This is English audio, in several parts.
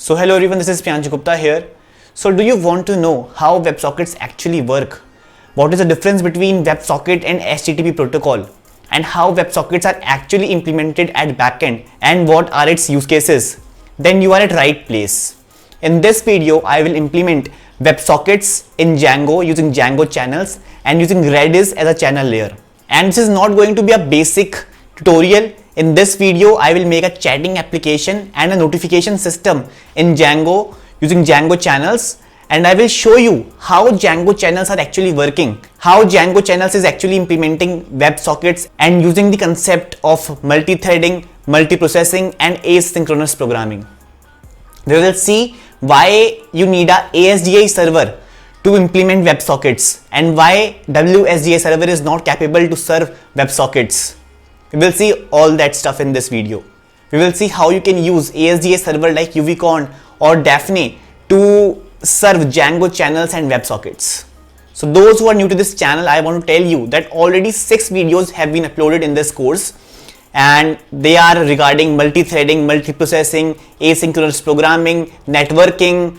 So hello everyone, this is Priyansh Gupta here. So do you want to know how WebSockets actually work? What is the difference between WebSocket and HTTP protocol? And how WebSockets are actually implemented at backend and what are its use cases? Then you are at right place. In this video, I will implement WebSockets in Django using Django channels and using Redis as a channel layer. And this is not going to be a basic tutorial. In this video, I will make a chatting application and a notification system in Django using Django channels, and I will show you how Django channels are actually working, how Django channels is actually implementing WebSockets and using the concept of multi-threading, multiprocessing and asynchronous programming. We will see why you need a ASDI server to implement WebSockets and why WSDI server is not capable to serve WebSockets. We will see all that stuff in this video. We will see how you can use ASDI server like UVCon or Daphne to serve Django channels and WebSockets. So those who are new to this channel, I want to tell you that already 6 videos have been uploaded in this course, and they are regarding multi-threading, multiprocessing, asynchronous programming, networking,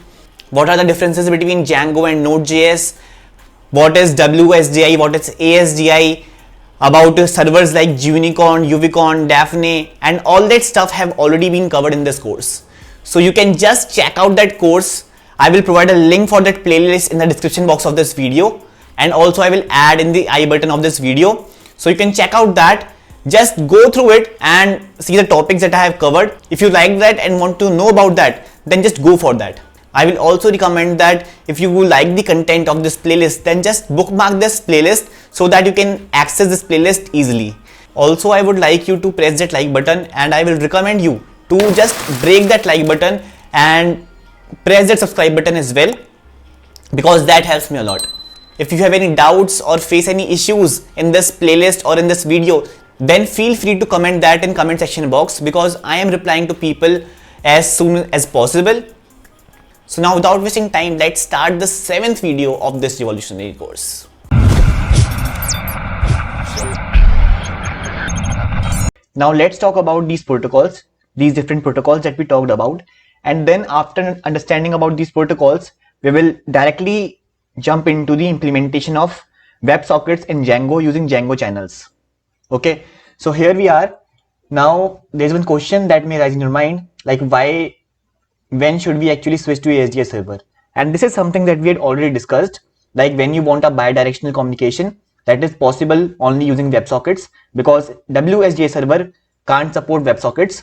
what are the differences between Django and Node.js, what is WSDI, what is ASDI, about servers like Unicorn, UVCon, Daphne, and all that stuff have already been covered in this course. So you can just check out that course. I will provide a link for that playlist in the description box of this video, and also I will add in the I button of this video. So you can check out that. Just go through it and see the topics that I have covered. If you like that and want to know about that, then just go for that. I will also recommend that if you like the content of this playlist, then just bookmark this playlist so that you can access this playlist easily. Also, I would like you to press that like button, and I will recommend you to just break that like button and press that subscribe button as well, because that helps me a lot. If you have any doubts or face any issues in this playlist or in this video, then feel free to comment that in comment section box, because I am replying to people as soon as possible. So now, without wasting time, let's start the 7th video of this revolutionary course. Now let's talk about these protocols, these different protocols that we talked about, and then after understanding about these protocols, we will directly jump into the implementation of WebSockets in Django using Django channels. Okay, so here we are. Now there's one question that may arise in your mind, like when should we actually switch to ASDI server? And this is something that we had already discussed, like when you want a bidirectional communication, that is possible only using WebSockets, because WSDI server can't support WebSockets,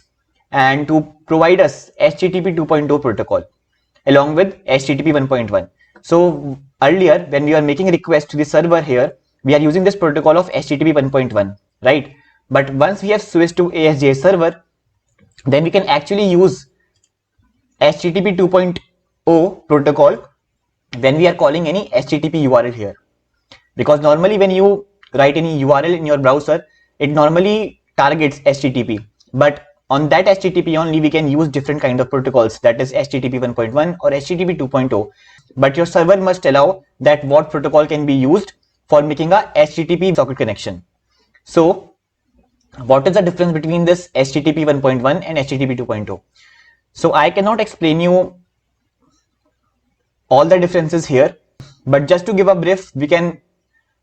and to provide us HTTP 2.0 protocol along with HTTP 1.1. So earlier when we were making a request to the server here, we are using this protocol of HTTP 1.1, right? But once we have switched to ASDI server, then we can actually use HTTP 2.0 protocol when we are calling any HTTP URL here, because normally when you write any URL in your browser, it normally targets HTTP, but on that HTTP only we can use different kind of protocols, that is HTTP 1.1 or HTTP 2.0, but your server must allow that what protocol can be used for making a HTTP socket connection. So what is the difference between this HTTP 1.1 and HTTP 2.0? So I cannot explain you all the differences here, but just to give a brief, we can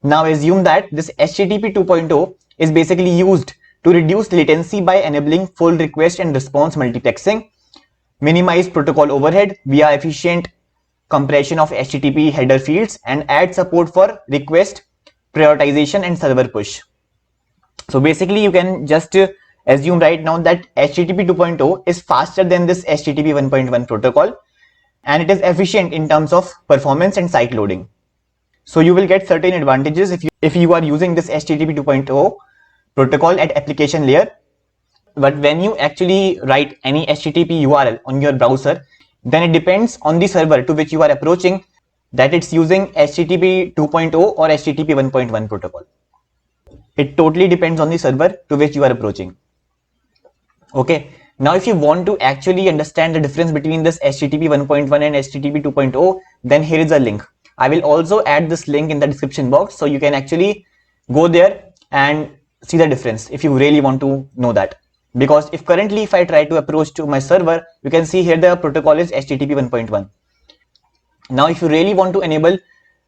now assume that this HTTP 2.0 is basically used to reduce latency by enabling full request and response multiplexing, minimize protocol overhead via efficient compression of HTTP header fields, and add support for request prioritization and server push. So basically you can just assume right now that HTTP 2.0 is faster than this HTTP 1.1 protocol, and it is efficient in terms of performance and site loading. So you will get certain advantages if you are using this HTTP 2.0 protocol at application layer. But when you actually write any HTTP URL on your browser, then it depends on the server to which you are approaching, that it's using HTTP 2.0 or HTTP 1.1 protocol. It totally depends on the server to which you are approaching. Okay, now if you want to actually understand the difference between this HTTP 1.1 and HTTP 2.0, then here is a link. I will also add this link in the description box, so you can actually go there and see the difference if you really want to know that. because if currently if I try to approach to my server, you can see here the protocol is HTTP 1.1. Now if you really want to enable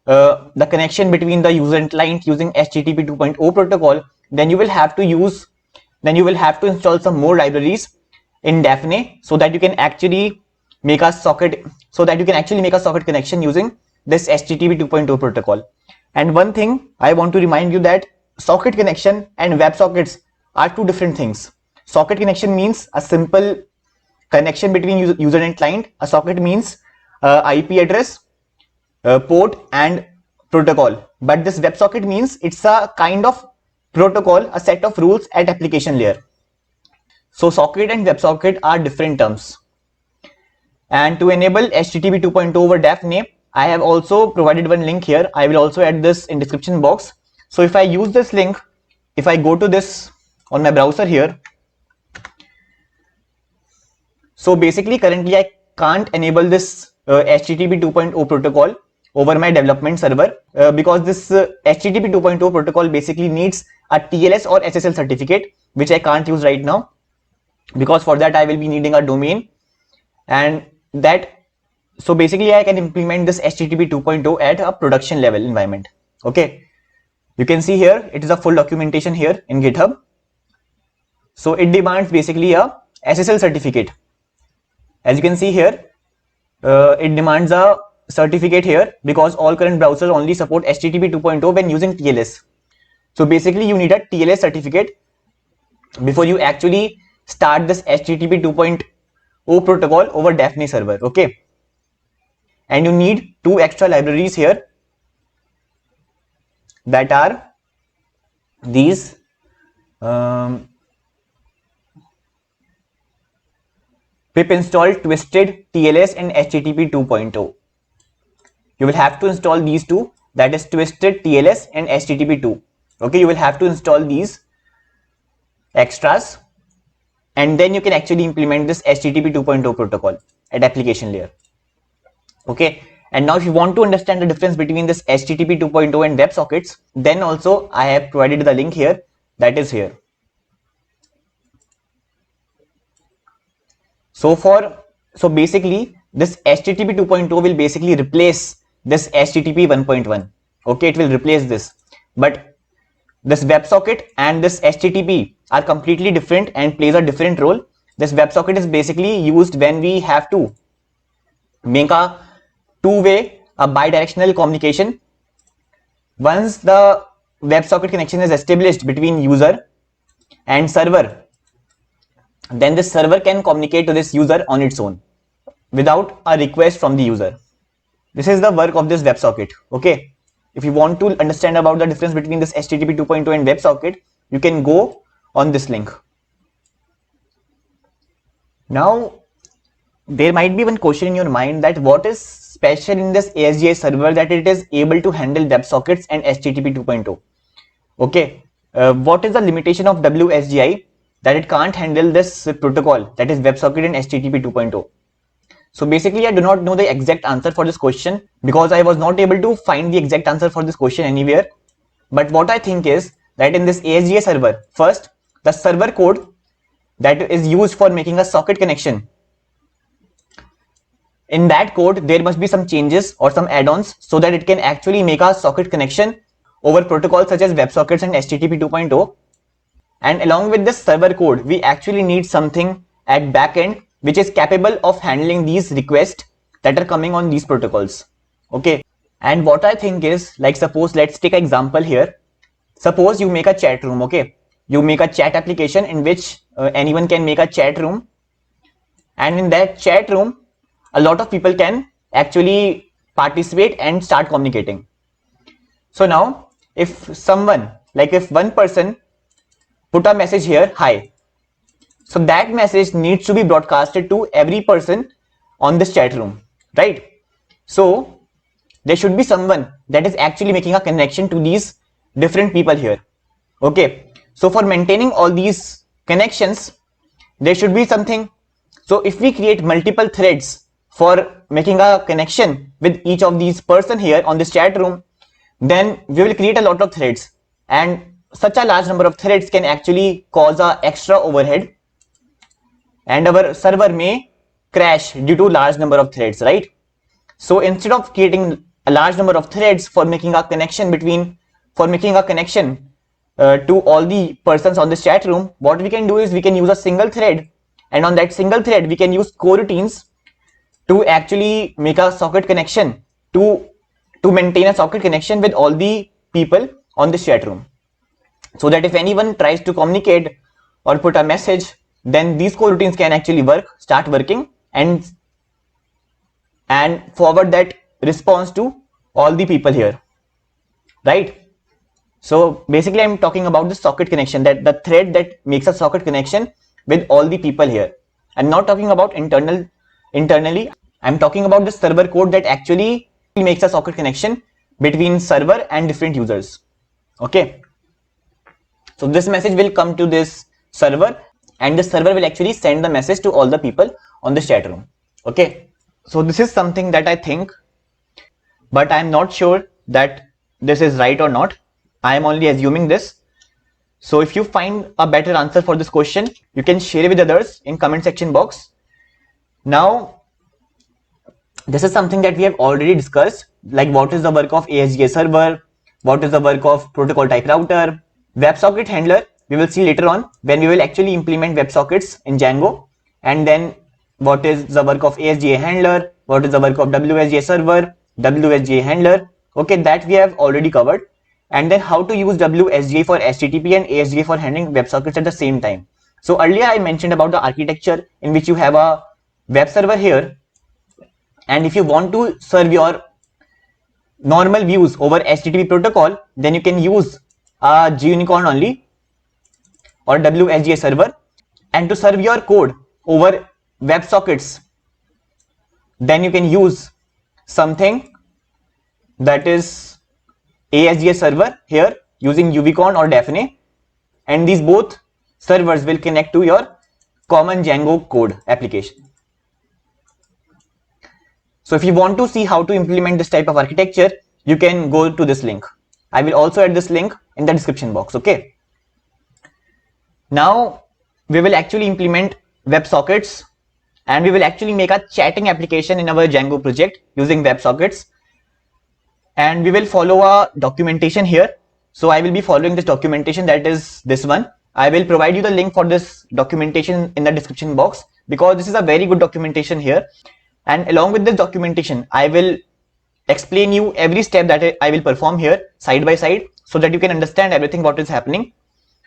the connection between the user and client using HTTP 2.0 protocol, then you will have to install some more libraries in Daphne so that you can actually make a socket connection using this HTTP 2.0 protocol. And one thing I want to remind you that socket connection and WebSockets are two different things. Socket connection means a simple connection between user and client. A socket means IP address, port and protocol. But this WebSocket means it's a kind of protocol, a set of rules at application layer. So socket and WebSocket are different terms. And to enable HTTP 2.0 over Daphne, I have also provided one link here. I will also add this in description box. So if I use this link, if I go to this on my browser here, so basically currently I can't enable this HTTP 2.0 protocol over my development server because this HTTP 2.0 protocol basically needs a TLS or SSL certificate, which I can't use right now, because for that I will be needing a domain. And that, so basically I can implement this HTTP 2.0 at a production level environment. Okay, you can see here it is a full documentation here in GitHub. So it demands basically a SSL certificate. As you can see here, it demands a certificate here because all current browsers only support HTTP 2.0 when using TLS. So basically you need a TLS certificate before you actually start this HTTP 2.0 protocol over Daphne server. Okay, and you need two extra libraries here that are these pip install twisted TLS and HTTP 2.0. You will have to install these two, that is twisted TLS and HTTP 2. Okay, you will have to install these extras, and then you can actually implement this HTTP 2.0 protocol at application layer. Okay, and now if you want to understand the difference between this HTTP 2.0 and WebSockets, then also I have provided the link here, that is here. So basically this HTTP 2.0 will basically replace this HTTP 1.1. Okay, it will replace this, but this WebSocket and this HTTP are completely different and plays a different role. This WebSocket is basically used when we have to make a two-way, a bidirectional communication. Once the WebSocket connection is established between user and server, then the server can communicate to this user on its own without a request from the user. This is the work of this WebSocket. Okay, if you want to understand about the difference between this HTTP 2.0 and WebSocket, you can go on this link. Now there might be one question in your mind that what is special in this ASGI server that it is able to handle WebSockets and HTTP 2.0. Okay, what is the limitation of WSGI that it can't handle this protocol, that is WebSocket and HTTP 2.0. So basically I do not know the exact answer for this question because I was not able to find the exact answer for this question anywhere. But what I think is that in this ASGI server, first the server code that is used for making a socket connection, in that code there must be some changes or some add-ons so that it can actually make a socket connection over protocols such as WebSockets and HTTP 2.0. And along with this server code, we actually need something at backend which is capable of handling these requests that are coming on these protocols. Okay, and what I think is, like, suppose let's take an example here. Suppose you make a chat room. Okay, you make a chat application in which anyone can make a chat room, and in that chat room a lot of people can actually participate and start communicating. So now if someone, like if one person put a message here, hi, so that message needs to be broadcasted to every person on this chat room, right? So there should be someone that is actually making a connection to these different people here. Okay, so for maintaining all these connections there should be something. So if we create multiple threads for making a connection with each of these person here on this chat room, then we will create a lot of threads, and such a large number of threads can actually cause a extra overhead and our server may crash due to large number of threads, right? So instead of creating a large number of threads for making a connection to all the persons on this chat room, what we can do is we can use a single thread, and on that single thread we can use coroutines to actually make a socket connection, to maintain a socket connection with all the people on this chat room, so that if anyone tries to communicate or put a message, then these coroutines can actually start working and forward that response to all the people here, right? So basically I'm talking about the socket connection, that the thread that makes a socket connection with all the people here. I'm not talking about internally. I'm talking about the server code that actually makes a socket connection between server and different users. Okay. So this message will come to this server, and the server will actually send the message to all the people on the chat room. Okay. So this is something that I think, but I'm not sure that this is right or not. I am only assuming this. So if you find a better answer for this question, you can share it with others in comment section box. Now, this is something that we have already discussed, like what is the work of ASGA server, what is the work of protocol type router, WebSocket handler. We will see later on when we will actually implement WebSockets in Django, and then what is the work of ASGA handler, what is the work of WSGA server, WSGA handler. Okay, that we have already covered. And then how to use WSGA for HTTP and ASGA for handling WebSockets at the same time. So earlier I mentioned about the architecture in which you have a web server here, and if you want to serve your normal views over HTTP protocol, then you can use a GUnicorn only or WSGA server, and to serve your code over WebSockets, then you can use something that is ASGA server here using Uvicorn or Daphne, and these both servers will connect to your common Django code application. So if you want to see how to implement this type of architecture, you can go to this link. I will also add this link in the description box. Okay. Now we will actually implement WebSockets, and we will actually make a chatting application in our Django project using WebSockets, and we will follow a documentation here. So I will be following this documentation, that is this one. I will provide you the link for this documentation in the description box, because this is a very good documentation here, and along with this documentation I will explain you every step that I will perform here side by side, so that you can understand everything what is happening.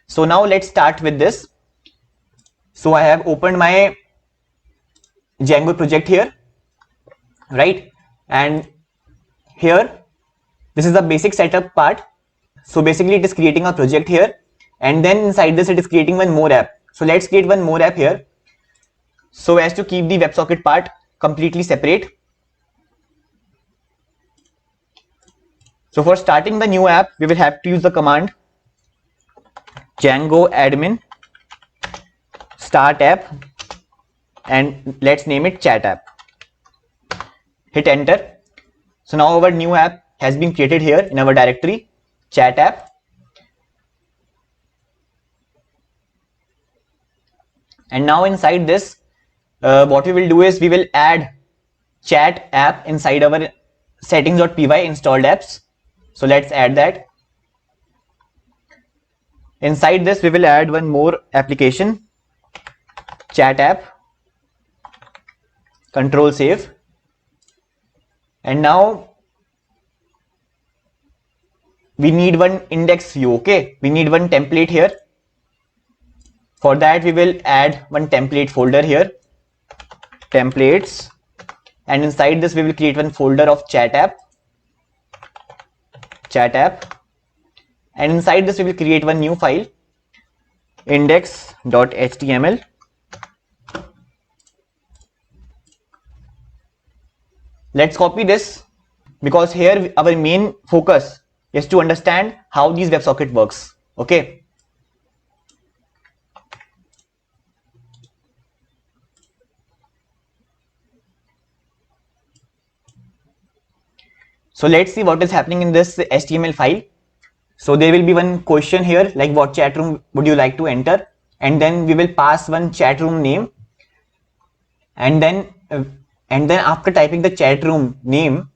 So now let's start with this. So I have opened my Django project here, right? And here this is the basic setup part. So basically it is creating a project here, and then inside this it is creating one more app. So let's create one more app here, so as to keep the WebSocket part completely separate. So for starting the new app, we will have to use the command Django admin start app, and let's name it chat app. Hit enter. So now our new app has been created here in our directory chat app. And now inside this, what we will do is we will add chat app inside our settings.py installed apps. So let's add that. Inside this we will add one more application, chat app, control save. And now we need one index view. Okay, we need one template here. For that we will add one template folder here, templates, and inside this we will create one folder of chat app, and inside this we will create one new file, index.html. Let's copy this, because here our main focus is to understand how these WebSocket works. Okay. So let's see what is happening in this HTML file. So there will be one question here, like what chat room would you like to enter, and then we will pass one chat room name, and then after typing the chat room name,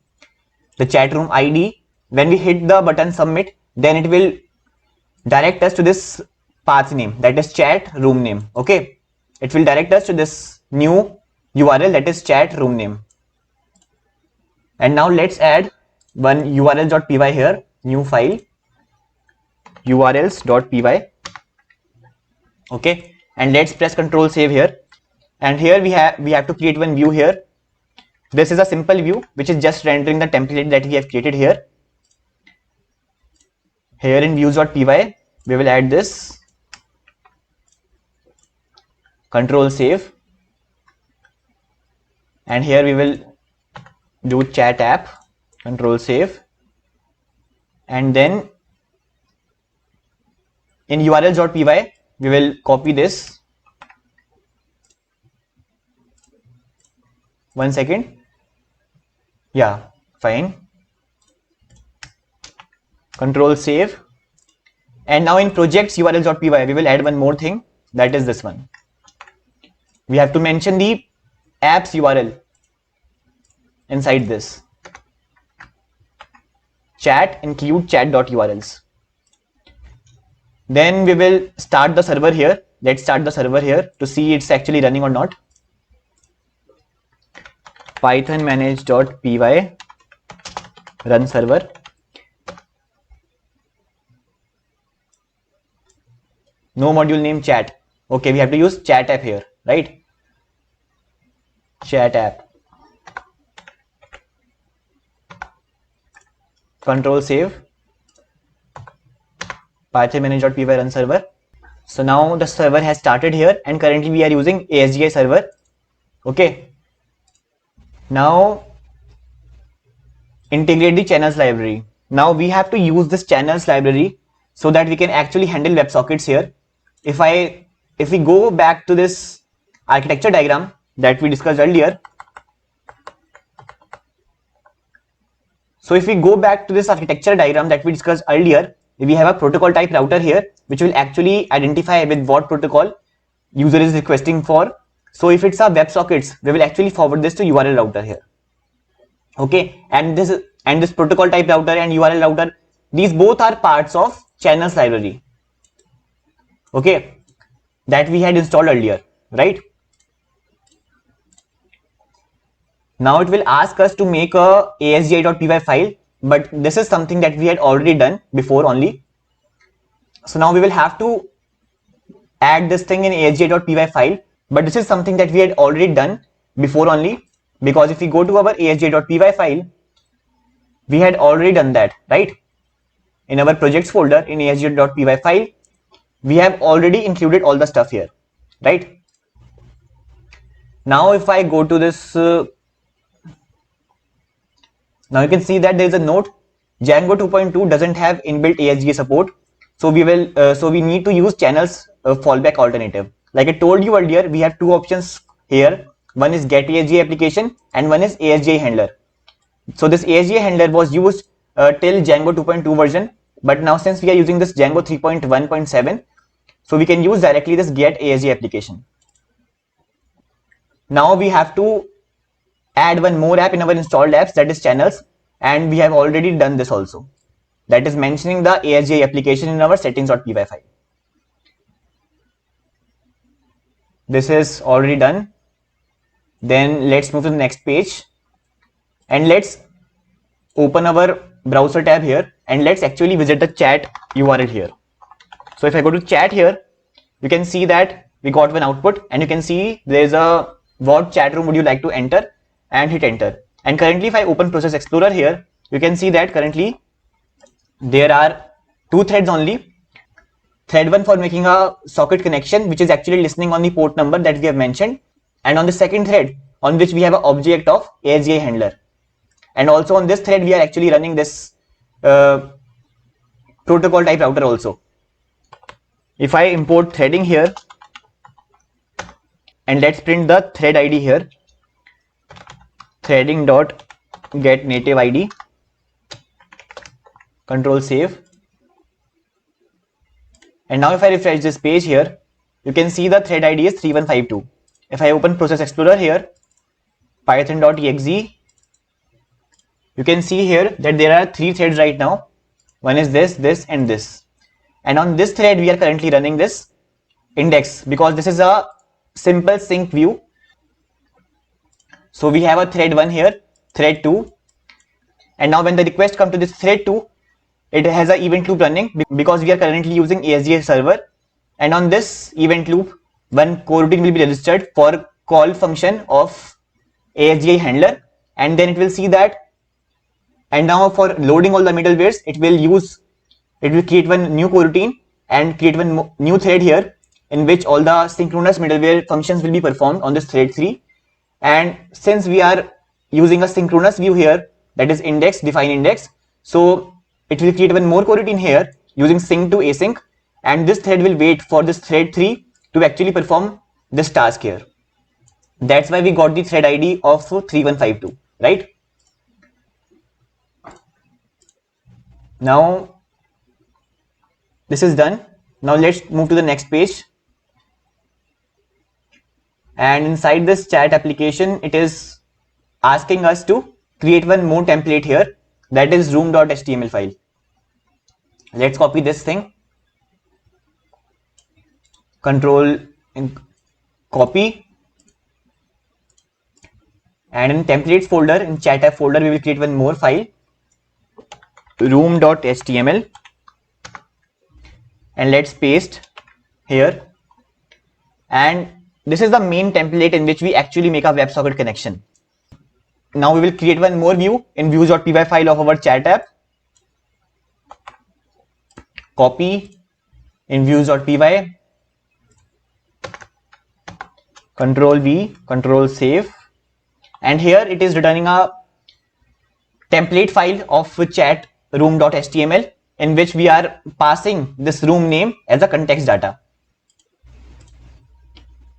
the chat room ID, when we hit the button submit, then it will direct us to this path name, that is chat room name. Okay, it will direct us to this new URL, that is chat room name. And now let's add one urls.py here, new file urls.py. okay, and let's press Control Save here, and here we have to create one view here. This is a simple view which is just rendering the template that we have created here. Here in views.py we will add this, Control Save, and here we will do chat app, Control Save, and then in urls.py we will copy this. One second. Yeah, fine. Control Save, and now in projects urls.py we will add one more thing, that is this one. We have to mention the apps URL inside this. Chat include chat.urls. Then we will start the server here. Let's start the server here to see it's actually running or not. Python manage.py run server. No module name chat. Okay, we have to use chat app here, right? Chat app. Control Save. Python manage.py run server. So now the server has started here, and currently we are using ASGI server. Okay. Now integrate the channels library. Now we have to use this channels library so that we can actually handle WebSockets here. If we go back to this architecture diagram that we discussed earlier, so if we go back to this architecture diagram that we discussed earlier, we have a protocol type router here which will actually identify with what protocol user is requesting for. So if it's a WebSockets, we will actually forward this to URL router here. Okay, and this protocol type router and URL router, these both are parts of channels library. Okay, that we had installed earlier, right? Now it will ask us to make a asgi.py file, but this is something that we had already done before only. So now we will have to add this thing in asgi.py file, but this is something that we had already done before only, because if we go to our asgi.py file, we had already done that, right? In our projects folder in asgi.py file, we have already included all the stuff here, right? Now if I go to this, now you can see that there is a note, Django 2.2 doesn't have inbuilt ASGI support, so we need to use channels fallback alternative. Like I told you earlier, we have two options here. One is get ASGI application and one is ASGI handler. So this ASGI handler was used till Django 2.2 version, but now since we are using this Django 3.1.7, so we can use directly this get ASGI application. Now we have to add one more app in our installed apps, that is channels, and we have already done this also, that is mentioning the ASGI application in our settings.py file. This is already done. Then let's move to the next page and let's open our browser tab here and let's actually visit the chat URL here. So if I go to chat here, you can see that we got one output, and you can see there's a what chat room would you like to enter, and hit enter. And currently if I open Process Explorer here, you can see that currently there are two threads only. Thread 1 for making a socket connection, which is actually listening on the port number that we have mentioned, and on the second thread on which we have an object of ASGI handler. And also on this thread we are actually running this protocol type router also. If I import threading here and let's print the thread ID here, threading dot get native ID, Control Save, and now if I refresh this page here, you can see the thread ID is 3152. If I open Process Explorer here, python.exe. You can see here that there are 3 threads right now. One is this, and this. And on this thread, we are currently running this index because this is a simple sync view. So we have a thread 1 here, thread 2. And now when the request comes to this thread 2, it has an event loop running because we are currently using ASGA server. And on this event loop, one coroutine will be registered for call function of ASGA handler. And then it will see that. And now for loading all the middlewares, it will create one new coroutine and create one new thread here in which all the synchronous middleware functions will be performed on this thread 3. And since we are using a synchronous view here, that is index, define index, so it will create one more coroutine here using sync to async, and this thread will wait for this thread 3 to actually perform this task here. That's why we got the thread ID of 3152, right? Now this is done. Now let's move to the next page. And inside this chat application, it is asking us to create one more template here, that is room.html file. Let's copy this thing, control and copy, and in templates folder, in chat app folder, we will create one more file, room.html, and let's paste here. And this is the main template in which we actually make a WebSocket connection. Now we will create one more view in views.py file of our chat app. Copy in views.py, Control V, Control save, and here it is returning a template file of chat room.html in which we are passing this room name as a context data.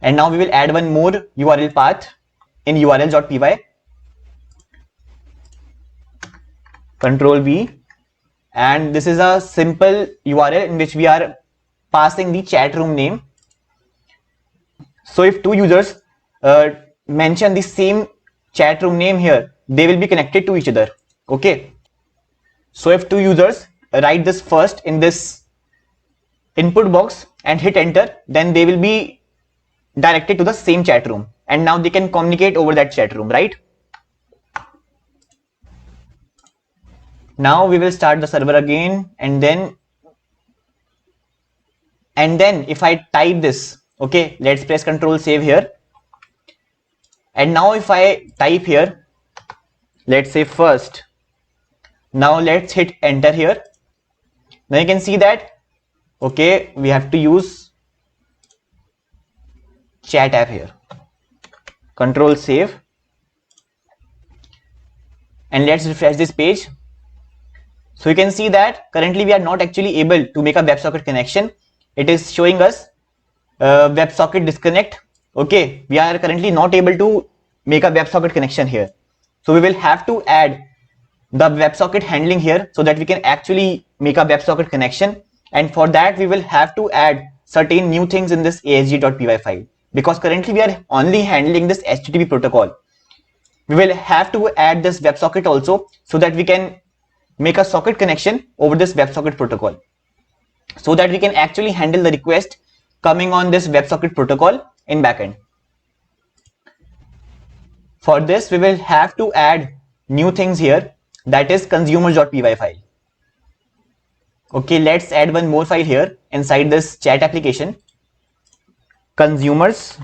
And now we will add one more URL path in url.py, Control V, and this is a simple URL in which we are passing the chat room name. So if two users mention the same chat room name here, they will be connected to each other. Okay. So if two users write this first in this input box and hit enter, then they will be directed to the same chat room, and now they can communicate over that chat room, right? Now we will start the server again, and then if I type this, okay, let's press Control save here, and now if I type here, let's say first, now let's hit enter here. Now you can see that, okay, we have to use chat app here, Control save, and let's refresh this page. So you can see that currently we are not actually able to make a WebSocket connection. It is showing us WebSocket disconnect. Okay, we are currently not able to make a WebSocket connection here. So we will have to add the WebSocket handling here so that we can actually make a WebSocket connection. And for that, we will have to add certain new things in this asg.py file, because currently we are only handling this HTTP protocol. We will have to add this WebSocket also so that we can make a socket connection over this WebSocket protocol, so that we can actually handle the request coming on this WebSocket protocol in backend. For this, we will have to add new things here, that is consumers.py file. Okay, let's add one more file here inside this chat application, consumers.py.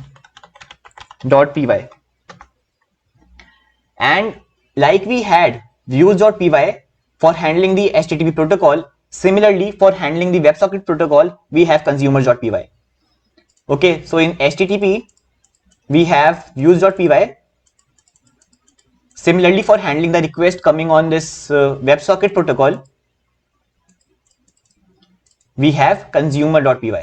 And like we had views.py for handling the HTTP protocol, similarly for handling the WebSocket protocol, we have consumers.py. Okay, so in HTTP, we have views.py. Similarly, for handling the request coming on this WebSocket protocol, we have consumer.py.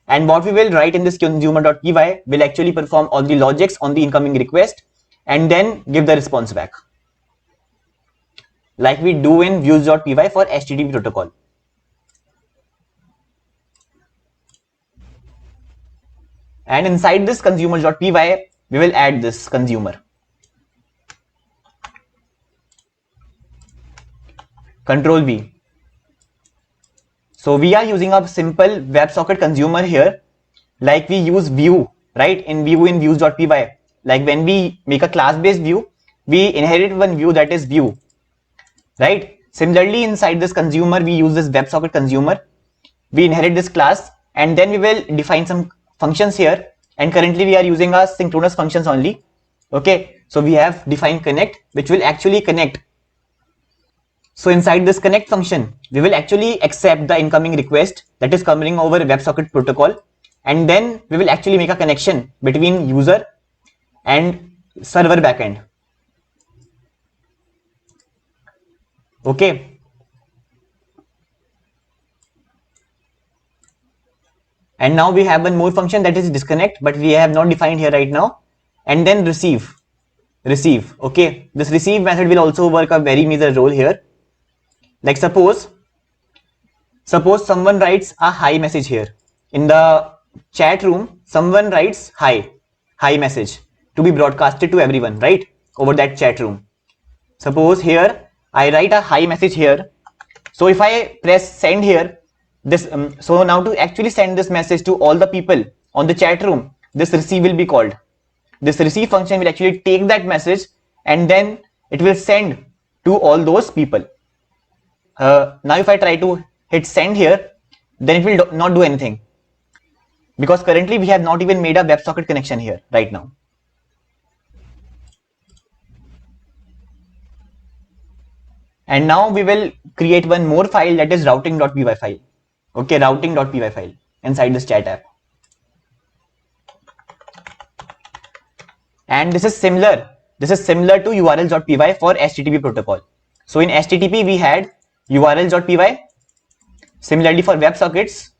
And what we will write in this consumer.py will actually perform all the logics on the incoming request and then give the response back, like we do in views.py for HTTP protocol. And inside this consumers.py, we will add this consumer. Control V. So we are using a simple WebSocket consumer here, like we use view, right? In views.py. Like when we make a class-based view, we inherit one view, that is view, right? Similarly, inside this consumer, we use this WebSocket consumer. We inherit this class, and then we will define some functions here. And currently we are using our synchronous functions only. Okay, so we have defined connect, which will actually connect. So inside this connect function, we will actually accept the incoming request that is coming over WebSocket protocol, and then we will actually make a connection between user and server backend. Okay. And now we have one more function, that is disconnect, but we have not defined here right now. And then receive. Okay, this receive method will also work a very major role here. Like suppose someone writes a hi message here in the chat room. Someone writes hi message to be broadcasted to everyone, right, over that chat room. Suppose here I write a hi message here. So if I press send here, this so now to actually send this message to all the people on the chat room, this receive will be called. This receive function will actually take that message and then it will send to all those people. Now if I try to hit send here, then it will not do anything, because currently we have not even made a WebSocket connection here right now. And now we will create one more file, that is routing.py file. Okay, routing.py file inside this chat app. And this is similar to urls.py for HTTP protocol. So in HTTP we had urls.py. Similarly for WebSockets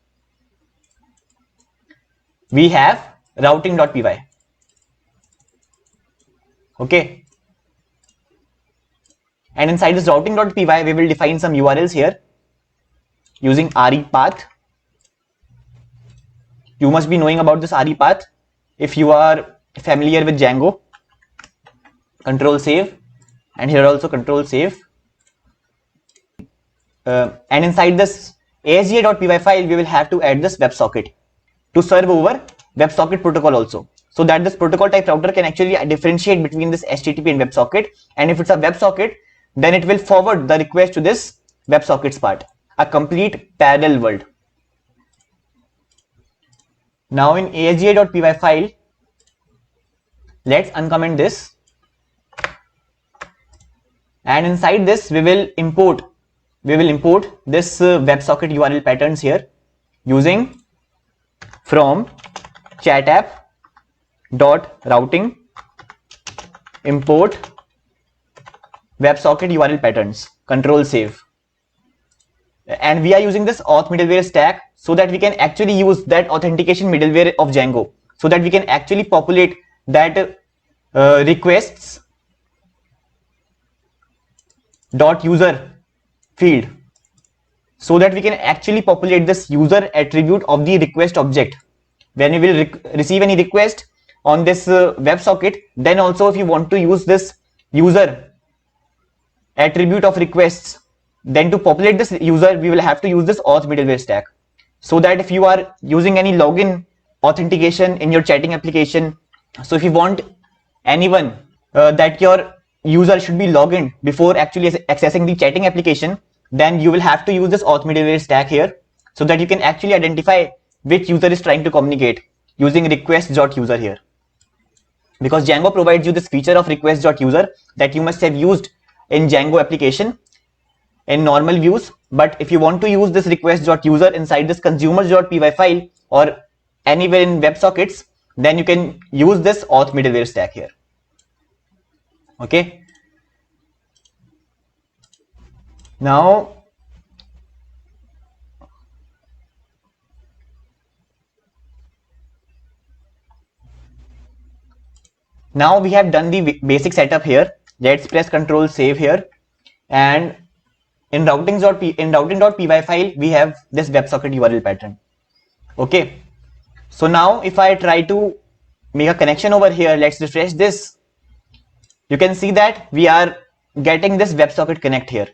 we have routing.py. Okay. And inside this routing.py we will define some URLs here using RE-path. You must be knowing about this RE-path if you are familiar with Django. Control save, and here also control save. And inside this asga.py file we will have to add this WebSocket to serve over WebSocket protocol also, so that this protocol type router can actually differentiate between this HTTP and WebSocket. And if it's a WebSocket, then it will forward the request to this WebSockets part, a complete parallel world. Now in asga.py file, let's uncomment this, and inside this we will import this WebSocket URL patterns here using from chat app dot routing import WebSocket URL patterns. Control save. And we are using this auth middleware stack so that we can actually use that authentication middleware of Django, so that we can actually populate that requests dot user field, so that we can actually populate this user attribute of the request object. When we will receive any request on this WebSocket, then also if you want to use this user attribute of requests, then to populate this user we will have to use this auth middleware stack, so that if you are using any login authentication in your chatting application, so if you want anyone that your user should be logged in before actually accessing the chatting application, then you will have to use this auth middleware stack here, so that you can actually identify which user is trying to communicate using request.user here. Because Django provides you this feature of request.user that you must have used in Django application in normal views, but if you want to use this request.user inside this consumers.py file or anywhere in WebSockets, then you can use this auth middleware stack here. Okay. Now we have done the basic setup here. Let's press Control Save here, and in routing.py file we have this WebSocket URL pattern. Okay, so now if I try to make a connection over here, let's refresh this, you can see that we are getting this WebSocket connect here.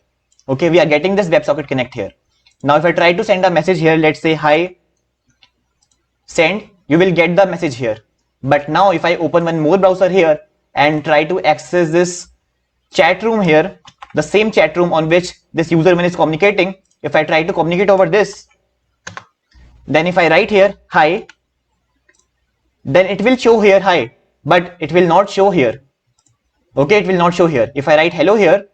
Okay, we are getting this WebSocket connect here. Now if I try to send a message here, let's say hi, send, you will get the message here. But now if I open one more browser here and try to access this chat room here, the same chat room on which this user one is communicating, if I try to communicate over this, then if I write here hi, then it will show here hi, but it will not show here. Okay, it will not show here. If I write hello here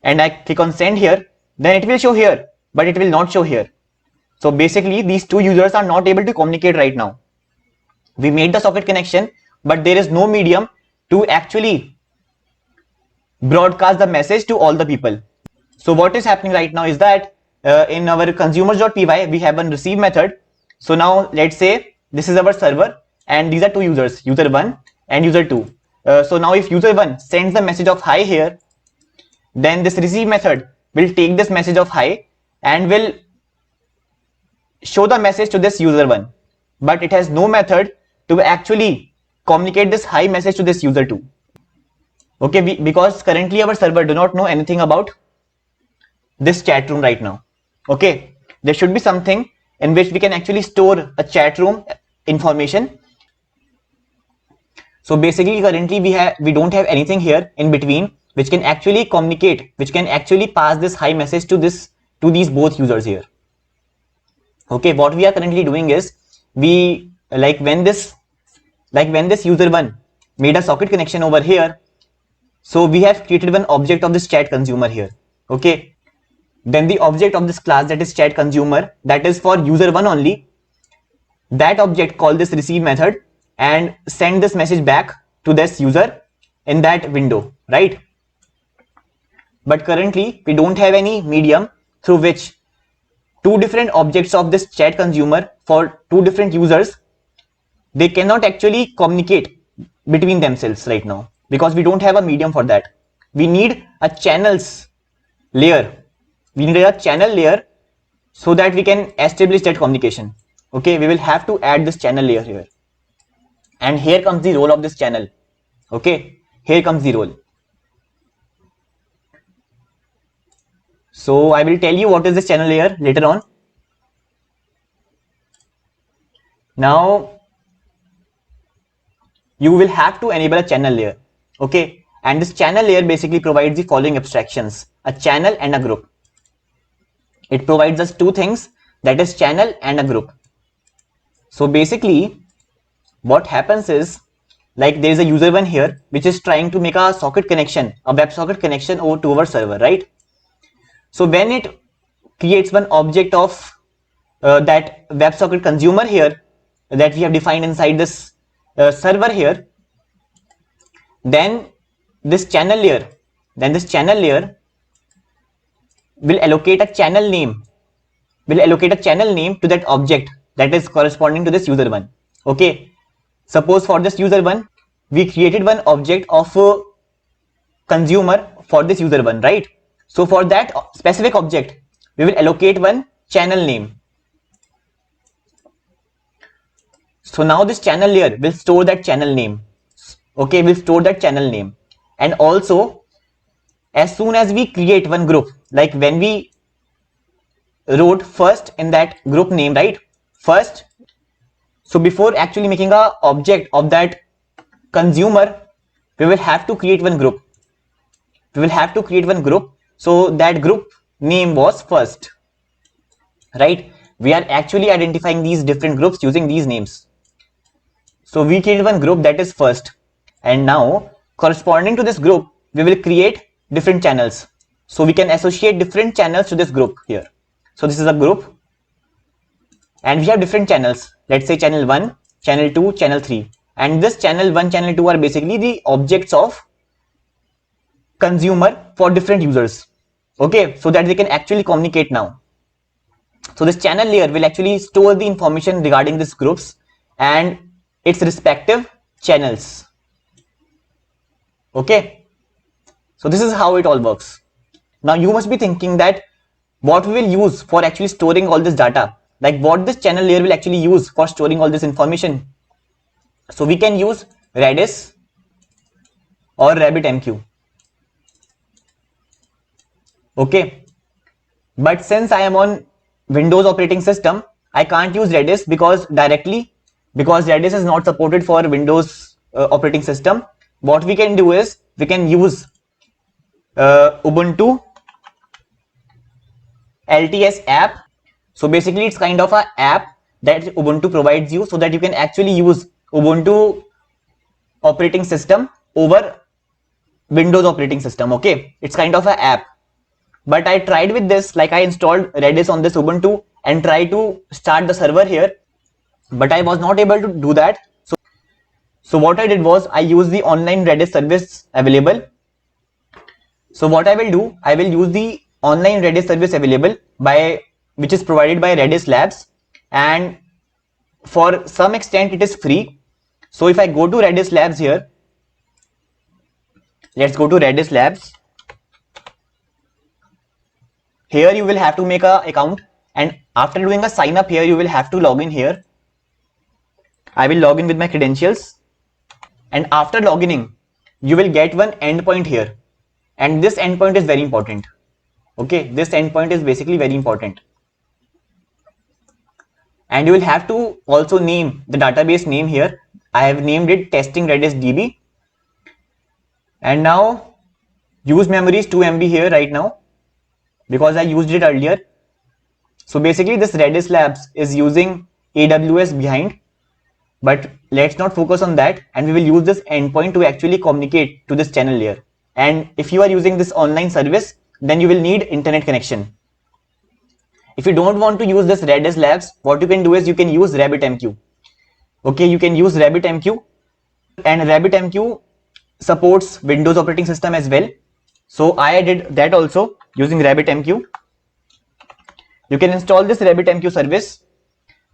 and I click on send here, then it will show here, but it will not show here. So basically these two users are not able to communicate right now. We made the socket connection, but there is no medium to actually broadcast the message to all the people. So what is happening right now is that in our consumers.py we have one receive method. So now let's say this is our server and these are two users, user 1 and user 2. So now if user 1 sends the message of hi here, then this receive method will take this message of hi and will show the message to this user 1, but it has no method to actually communicate this hi message to this user 2. Okay, because currently our server do not know anything about this chat room right now. Okay, there should be something in which we can actually store a chat room information. So basically currently we don't have anything here in between which can actually communicate, which can actually pass this hi message to these both users here. Okay, what we are currently doing is we when this user 1 made a socket connection over here, so we have created one object of this chat consumer here. Okay, then the object of this class, that is chat consumer, that is for user 1 only, that object call this receive method and send this message back to this user in that window, right? But currently we don't have any medium through which two different objects of this chat consumer for two different users, they cannot actually communicate between themselves right now, because we don't have a medium for that. We need a channels layer. We need a channel layer so that we can establish that communication. Okay, we will have to add this channel layer here. And here comes the role of this channel. Okay, here comes the role. So I will tell you what is this channel layer later on. Now you will have to enable a channel layer. Okay, and this channel layer basically provides the following abstractions: a channel and a group. It provides us two things, that is channel and a group. So basically what happens is, like there is a user 1 here which is trying to make a socket connection, a WebSocket connection over to our server, right? So when it creates one object of that WebSocket consumer here that we have defined inside this server here, then this channel layer will allocate a channel name to that object that is corresponding to this user 1. Okay, suppose for this user 1 we created one object of consumer for this user 1, right? So for that specific object we will allocate one channel name. So now this channel layer will store that channel name. Okay, we'll store that channel name. And also as soon as we create one group, like when we wrote first in that group name, right, first, so before actually making a object of that consumer, we will have to create one group. So that group name was first, right? We are actually identifying these different groups using these names. So we created one group that is first, and now corresponding to this group we will create different channels. So we can associate different channels to this group here. So this is a group and we have different channels, let's say channel 1, channel 2, channel 3, and this channel 1, channel 2 are basically the objects of consumer for different users. Okay, so that they can actually communicate now. So this channel layer will actually store the information regarding these groups and its respective channels. Okay, so this is how it all works. Now you must be thinking that what we will use for actually storing all this data, like what this channel layer will actually use for storing all this information. So we can use Redis or RabbitMQ. Okay, but since I am on Windows operating system, I can't use Redis because Redis is not supported for Windows operating system. What we can do is we can use Ubuntu LTS app. So basically it's kind of a app that Ubuntu provides you so that you can actually use Ubuntu operating system over Windows operating system. Okay, it's kind of an app. But I tried with this, like I installed Redis on this Ubuntu and tried to start the server here, but I was not able to do that. So what I did was I used the online Redis service available. So what I will do, I will use the online Redis service available which is provided by Redis Labs, and for some extent it is free. So if I go to Redis Labs here, let's go to Redis Labs. Here you will have to make an account, and after doing a sign up here, you will have to log in here. I will log in with my credentials, and after logging in, you will get one endpoint here, and this endpoint is very important. Okay, this endpoint is basically very important, and you will have to also name the database name here. I have named it testing Redis DB, and now use memory is 2 MB here right now because I used it earlier. So basically this Redis Labs is using AWS behind, but let's not focus on that, and we will use this endpoint to actually communicate to this channel layer. And if you are using this online service, then you will need internet connection. If you don't want to use this Redis Labs, what you can do is you can use RabbitMQ. Okay, you can use RabbitMQ, and RabbitMQ supports Windows operating system as well. So I did that also using RabbitMQ. You can install this RabbitMQ service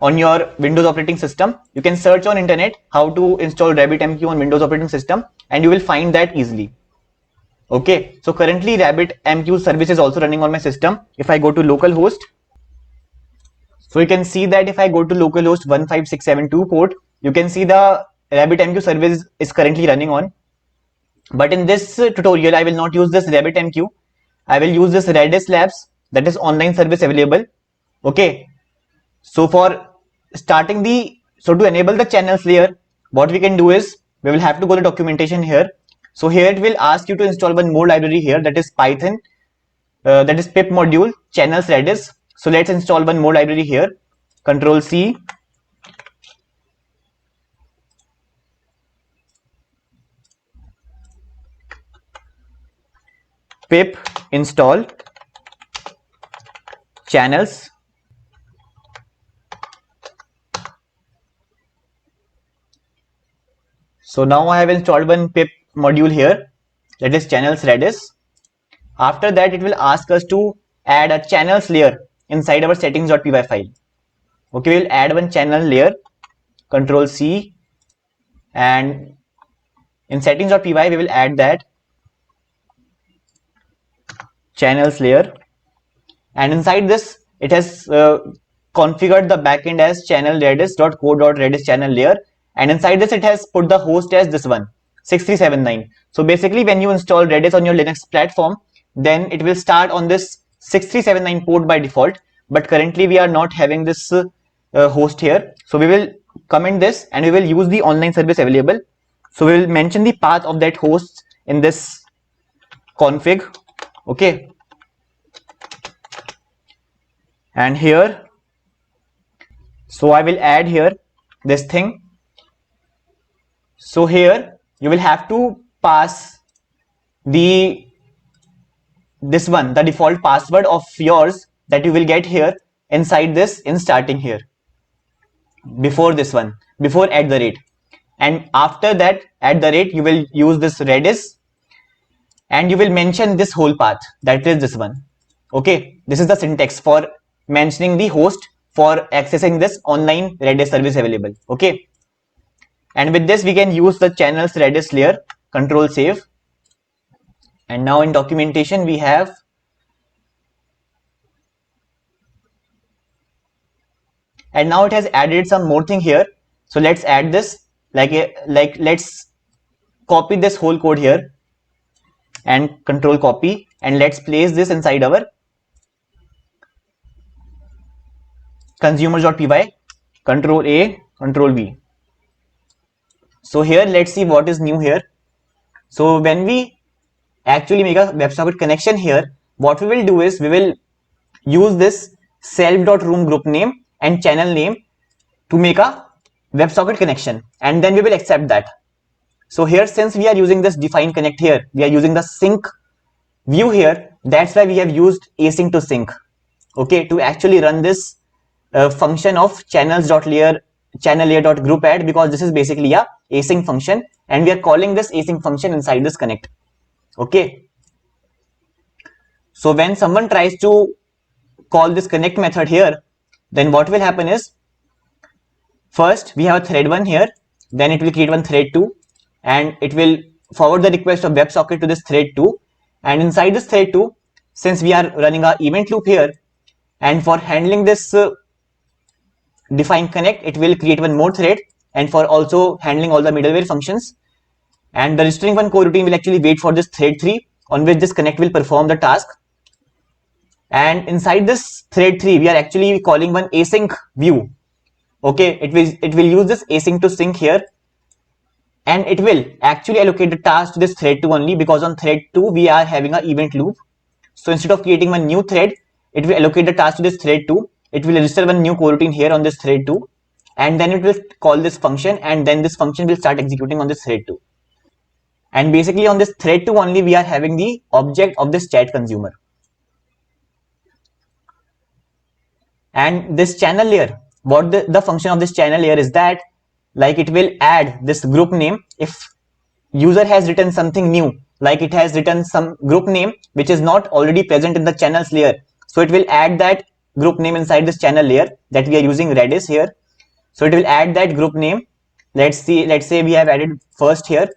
on your Windows operating system. You can search on internet how to install RabbitMQ on Windows operating system, and you will find that easily. Okay, so currently RabbitMQ service is also running on my system. If I go to localhost, so you can see that if I go to localhost 15672 port, you can see the RabbitMQ service is currently running on. But in this tutorial, I will not use this RabbitMQ. I will use this Redis Labs, that is online service available. Okay, so to enable the channels layer, what we can do is we will have to go to documentation here. So here it will ask you to install one more library here, that is Python, that is pip module channels Redis. So let's install one more library here. Control C. Pip install channels. So now I have installed one pip module here, that is channels Redis. After that, it will ask us to add a channels layer inside our settings.py file. Okay, we'll add one channel layer. Control C, and in settings.py we will add that channels layer, and inside this it has configured the backend as channel redis.co.redis channel layer, and inside this it has put the host as this one 6379. So basically when you install Redis on your Linux platform, then it will start on this 6379 port by default, but currently we are not having this host here. So we will comment this and we will use the online service available. So we will mention the path of that host in this config. Okay, and here, so I will add here this thing. So here you will have to pass the default password of yours that you will get here inside this in starting here, before this one, before @ and after that @ you will use this Redis and you will mention this whole path, that is this one. Okay, this is the syntax for mentioning the host for accessing this online Redis service available. Okay, and with this we can use the channels Redis layer. Control save, and now in documentation we have and now it has added some more thing here. So let's add this, let's copy this whole code here and control copy, and let's place this inside our consumers.py, control A, control V. So here let's see what is new here. So when we actually make a WebSocket connection here, what we will do is we will use this self.room group name and channel name to make a WebSocket connection, and then we will accept that. So here, since we are using this define connect here, we are using the sync view here. That's why we have used async to sync, okay, to actually run this function of channel layer.group add, because this is basically a async function and we are calling this async function inside this connect. Okay, so when someone tries to call this connect method here, then what will happen is, first we have a thread 1 here, then it will create one thread 2 and it will forward the request of WebSocket to this thread 2, and inside this thread 2, since we are running our event loop here, and for handling this define connect, it will create one more thread, and for also handling all the middleware functions, and the registering one coroutine will actually wait for this thread 3 on which this connect will perform the task. And inside this thread 3 we are actually calling one async view. Okay, it will use this async to sync here, and it will actually allocate the task to this thread 2 only, because on thread 2 we are having an event loop. So instead of creating one new thread, it will allocate the task to this thread 2. It will register one new coroutine here on this thread 2, and then it will call this function, and then this function will start executing on this thread 2. And basically on this thread 2 only we are having the object of this chat consumer. And this channel layer, what the function of this channel layer is that, like, it will add this group name if user has written something new, like it has written some group name which is not already present in the channels layer. So it will add that group name inside this channel layer that we are using Redis here. So it will add that group name. Let's say we have added first here,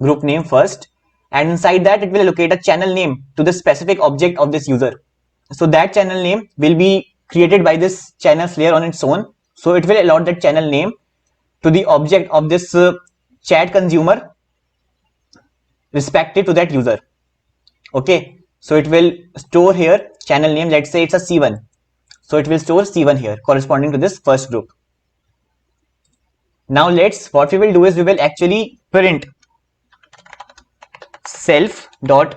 group name first, and inside that it will allocate a channel name to the specific object of this user. So that channel name will be created by this channels layer on its own. So it will allot that channel name to the object of this chat consumer respective to that user. Okay, so it will store here channel name, let's say it's a C1. So it will store C1 here corresponding to this first group. Now what we will do is we will actually print self.room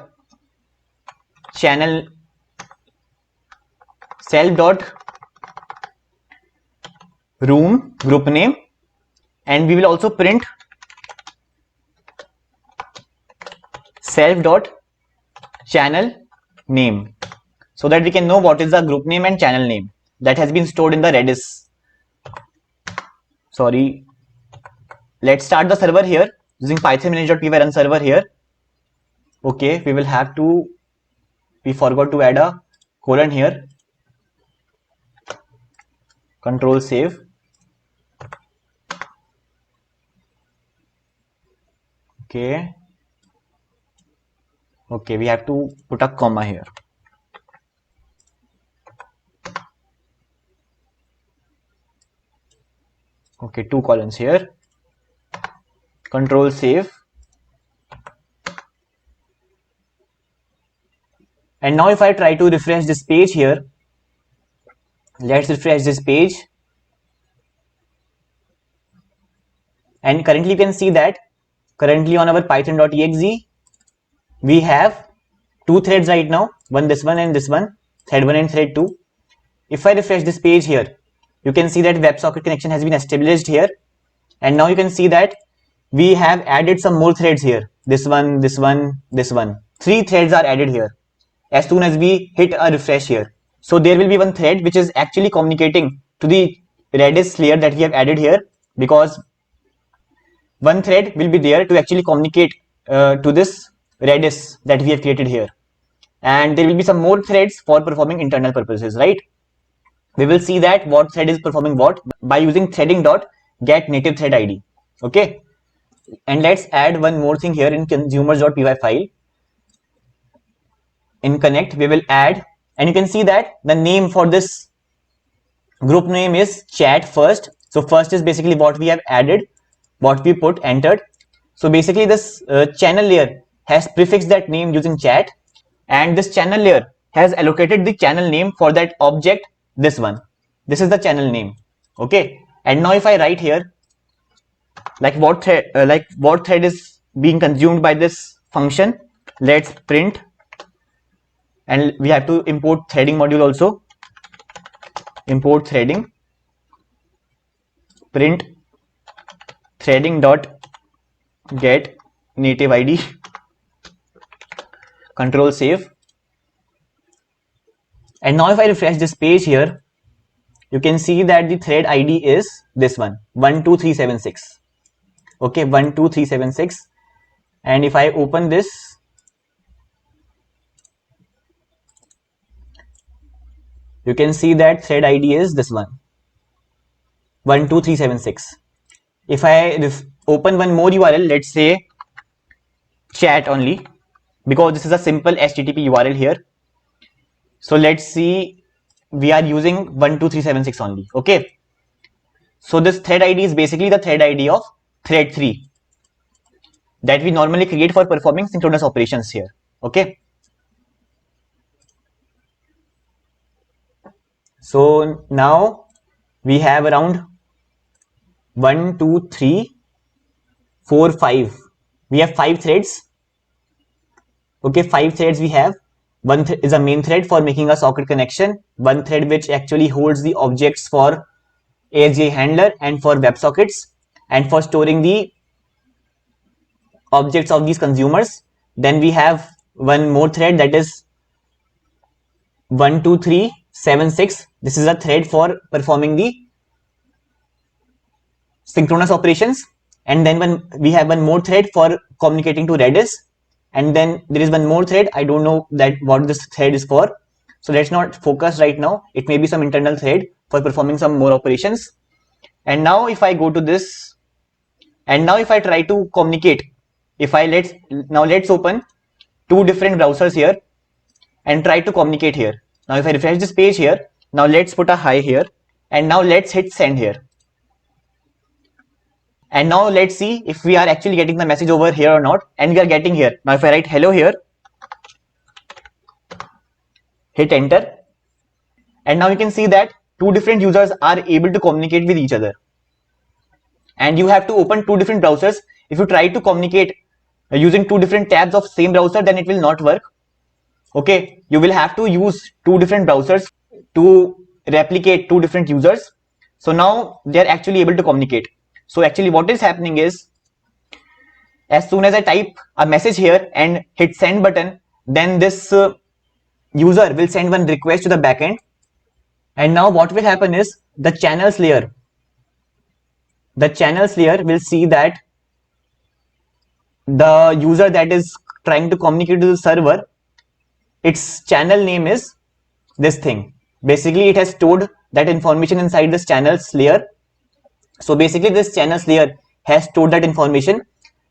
group name, and we will also print self.channel name, so that we can know what is the group name and channel name that has been stored in the Redis. Sorry, let's start the server here using python manage.py run server here. Okay, we forgot to add a colon here. Control save. Okay, we have to put a comma here. Okay, 2 colons here. Control save. And now if I try to refresh this page here, let's refresh this page, and currently you can see that currently on our python.exe we have 2 threads right now, this one and this one, thread 1 and thread 2. If I refresh this page here, you can see that WebSocket connection has been established here, and now you can see that we have added some more threads here, this one, 3 threads are added here as soon as we hit a refresh here. So there will be one thread which is actually communicating to the Redis layer that we have added here, because one thread will be there to actually communicate to this Redis that we have created here, and there will be some more threads for performing internal purposes, right? We will see that what thread is performing what by using threading.get native thread id. Okay, and let's add one more thing here in consumers.py file. In connect we will add, and you can see that the name for this Group name is chat first. So first is basically what we have added, what we put entered. So basically this channel layer has prefixed that name using chat, and this channel layer has allocated the channel name for that object, this one. This is the channel name. Okay, and now if I write here like what thread is being consumed by this function, let's print, and we have to import threading module also. Import threading, print threading dot get native id, control save. And now if I refresh this page here, you can see that the thread id is this one, 12376. Okay, 12376. And if I open this, you can see that thread id is this one, 12376. If I open one more URL, let's say chat only, because this is a simple HTTP URL here. So let's see, we are using 12376 only. Okay, so this thread ID is basically the thread ID of thread 3 that we normally create for performing synchronous operations here. Okay, so now we have around 1 2 3 4 5, we have 5 threads. Okay, 5 threads we have. One is a main thread for making a socket connection, one thread which actually holds the objects for ASGI handler and for WebSockets and for storing the objects of these consumers. Then we have one more thread, that is 12376. This is a thread for performing the synchronous operations. And then when we have one more thread for communicating to Redis, and then there is one more thread, I don't know that what this thread is for, so let's not focus right now. It may be some internal thread for performing some more operations. And now if I go to this, and now if I try to communicate, if I let's open 2 different browsers here and try to communicate here. Now if I refresh this page here, now let's put a hi here, and now let's hit send here. And now let's see if we are actually getting the message over here or not. And we are getting here. Now if I write hello here, hit enter, and now you can see that 2 different users are able to communicate with each other. And you have to open 2 different browsers. If you try to communicate using 2 different tabs of same browser, then it will not work. Okay, you will have to use 2 different browsers to replicate 2 different users. So now they are actually able to communicate. So actually what is happening is, as soon as I type a message here and hit send button, then this user will send one request to the backend. And now what will happen is the channels layer will see that the user that is trying to communicate to the server, its channel name is this thing. Basically it has stored that information inside this channels layer. So basically this channels layer has stored that information,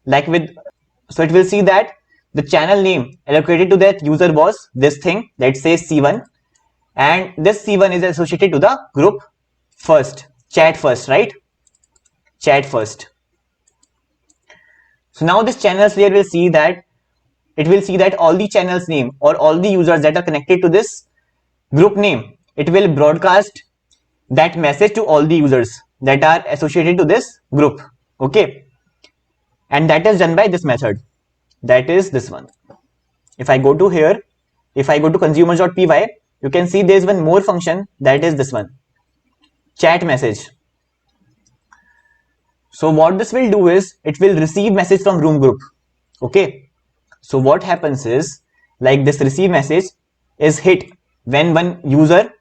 so it will see that the channel name allocated to that user was this thing, let's say C1, and this C1 is associated to the group first, chat first, right? Chat first. So now this channels layer will see that, it will see that all the channels name or all the users that are connected to this group name, it will broadcast that message to all the users that are associated to this group. Okay, and that is done by this method, that is this one. If I go to here, if I go to consumers.py, you can see there is one more function, that is this one, chat message. So what this will do is, it will receive message from room group. Okay, so what happens is, like this receive message is hit when one user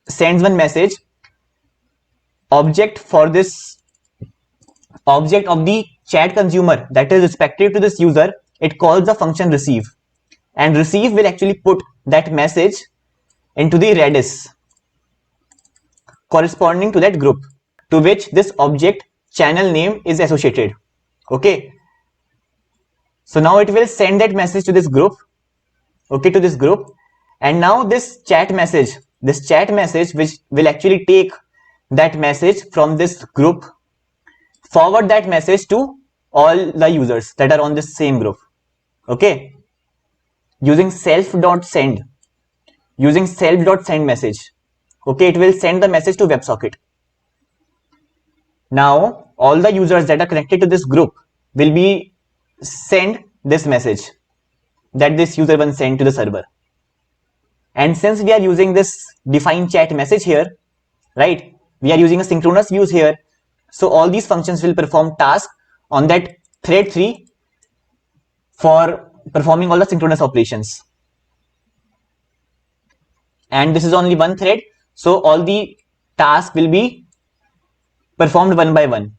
sends one message, object for this object of the chat consumer that is respective to this user, it calls the function receive, and receive will actually put that message into the Redis corresponding to that group to which this object channel name is associated. Okay, so now it will send that message to this group, okay, to this group. And now this chat message this chat message, which will actually take that message from this group, forward that message to all the users that are on this same group. Okay, using self.send message. Okay, it will send the message to WebSocket. Now all the users that are connected to this group will be send this message that this user one sent to the server. And since we are using this define chat message here, right, we are using a synchronous views here, so all these functions will perform tasks on that thread 3 for performing all the synchronous operations. And this is only one thread, so all the tasks will be performed one by one.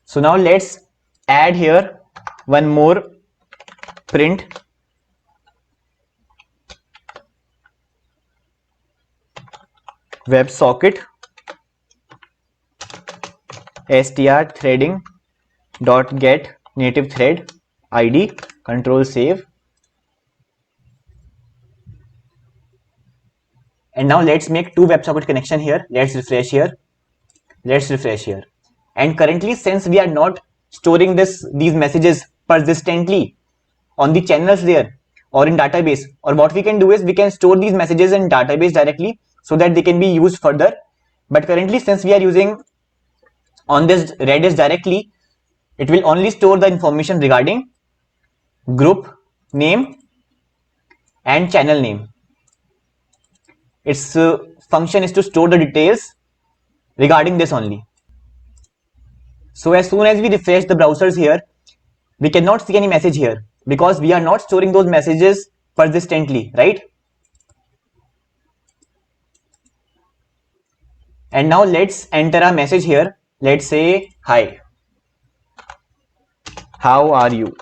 So now let's add here one more print WebSocket str threading dot get native thread id, control save. And now let's make two WebSocket connection here. Let's refresh here. And currently, since we are not storing these messages persistently on the channels there or in database, or what we can do is we can store these messages in database directly so that they can be used further. But currently, since we are using on this Redis directly, it will only store the information regarding group name and channel name. Its function is to store the details regarding this only. So as soon as we refresh the browsers here, we cannot see any message here because we are not storing those messages persistently, right? And now let's enter a message here. Let's say, hi, how are you?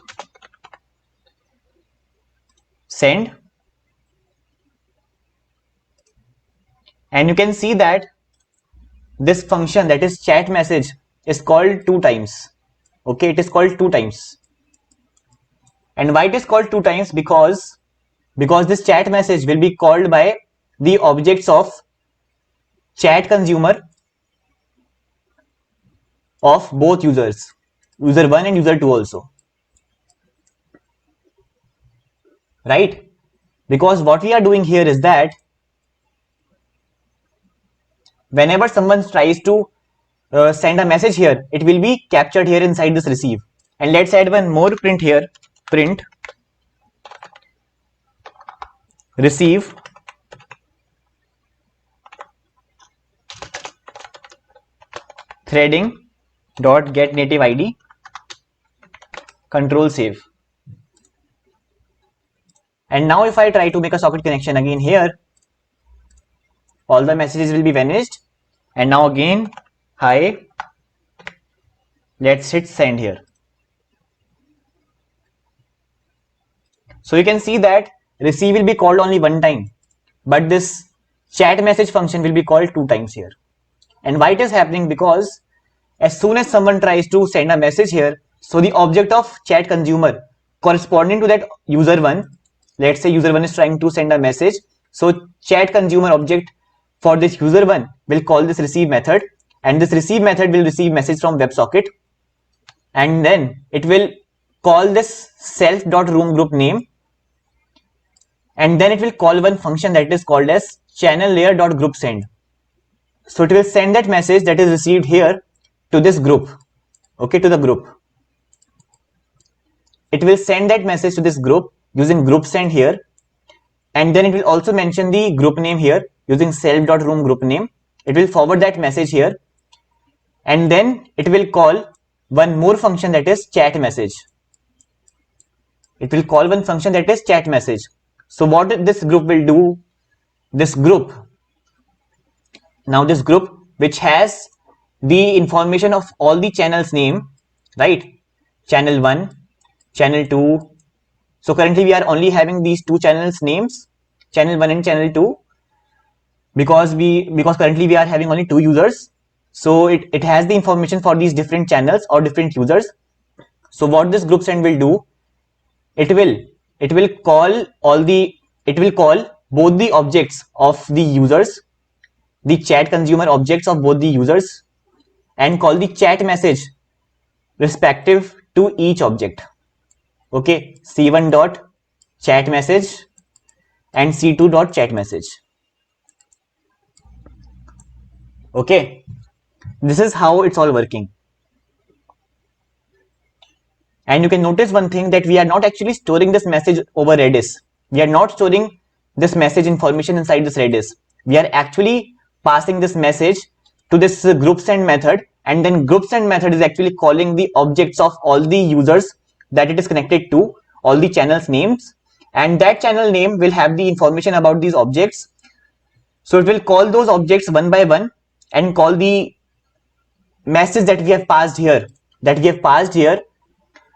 Send. And you can see that this function, that is chat message, is called 2 times. Okay, it is called 2 times. And why it is called 2 times? Because this chat message will be called by the objects of chat consumer of both users, user 1 and user 2 also, right? Because what we are doing here is that whenever someone tries to send a message here, it will be captured here inside this receive. And let's add one more print here, print receive threading dot get native id, control save. And now if I try to make a socket connection again here, all the messages will be vanished. And now again, hi, let's hit send here. So you can see that receive will be called only one time, but this chat message function will be called 2 times here. And why it is happening? Because as soon as someone tries to send a message here, so the object of chat consumer corresponding to that user 1, let's say user 1 is trying to send a message, so chat consumer object for this user 1 will call this receive method, and this receive method will receive message from WebSocket, and then it will call this self.room group name, and then it will call one function that is called as channel layer.group send. So it will send that message that is received here to this group, okay, to the group. It will send that message to this group using group send here, and then it will also mention the group name here using self.room group name. It will forward that message here, and then it will call one more function that is chat message. It will call one function that is chat message. So what this group will do, this group, now this group which has the information of all the channels name, right? Channel 1, channel 2. So currently we are only having these 2 channels names, channel 1 and channel 2, because currently we are having only 2 users. So it has the information for these different channels or different users. So what this group send will do, it will call both the objects of the users, the chat consumer objects of both the users, and call the chat message respective to each object. Okay, c1 dot chat message and c2 dot chat message. Okay, this is how it's all working. And you can notice one thing, that we are not actually storing this message over Redis. We are not storing this message information inside this Redis. We are actually passing this message to this group send method, and then group send method is actually calling the objects of all the users that it is connected to, all the channels names, and that channel name will have the information about these objects. So it will call those objects one by one and call the message that we have passed here,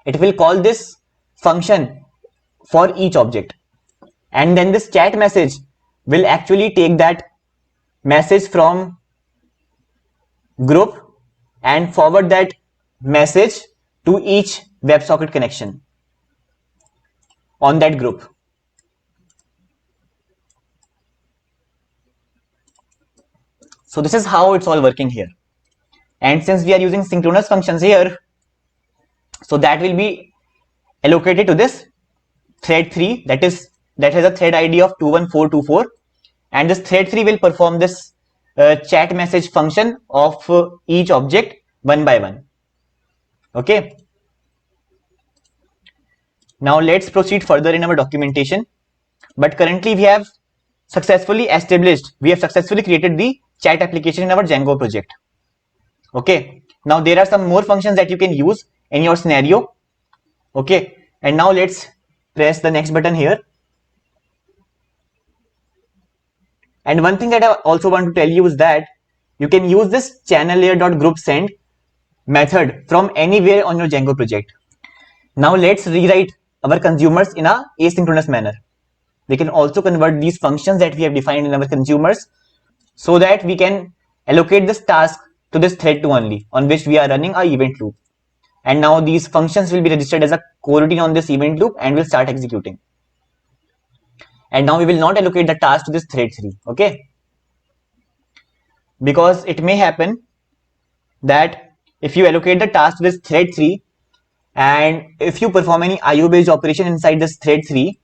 it will call this function for each object, and then this chat message will actually take that message from group and forward that message to each WebSocket connection on that group. So this is how it's all working here. And since we are using synchronous functions here, so that will be allocated to this thread 3, that has a thread ID of 21424, and this thread 3 will perform this chat message function of each object one by one. Okay, now let's proceed further in our documentation. But currently we have successfully created the chat application in our Django project. Okay, now there are some more functions that you can use in your scenario. Okay, and now let's press the next button here. And one thing that I also want to tell you is that you can use this channel layer.group send method from anywhere on your Django project. Now let's rewrite our consumers in a asynchronous manner. We can also convert these functions that we have defined in our consumers so that we can allocate this task to this thread 2 only, on which we are running our event loop. And now these functions will be registered as a coroutine on this event loop and will start executing. And now we will not allocate the task to this thread 3. Okay, because it may happen that if you allocate the task to this thread 3 and if you perform any IO based operation inside this thread 3,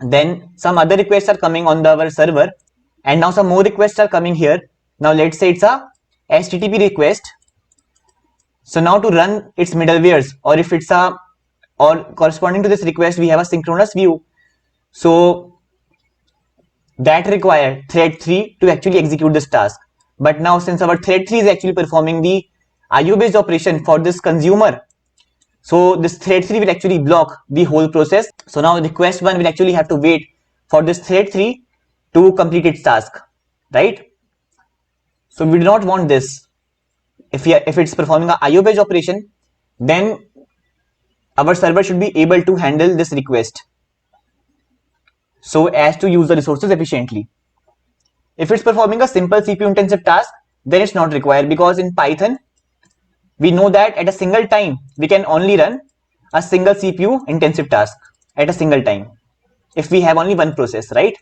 then some other requests are coming on our server, and now some more requests are coming here. Now let's say it's a HTTP request. So now to run its middlewares, or if it's or corresponding to this request we have a synchronous view, so that require thread 3 to actually execute this task. But now since our thread 3 is actually performing the IO based operation for this consumer, so this thread 3 will actually block the whole process. So now request 1 will actually have to wait for this thread 3 to complete its task, right? So we do not want this. If it's performing a IO based operation, then our server should be able to handle this request so as to use the resources efficiently. If it's performing a simple CPU intensive task, then it's not required, because in Python we know that at a single time we can only run a single CPU intensive task at a single time if we have only one process, right?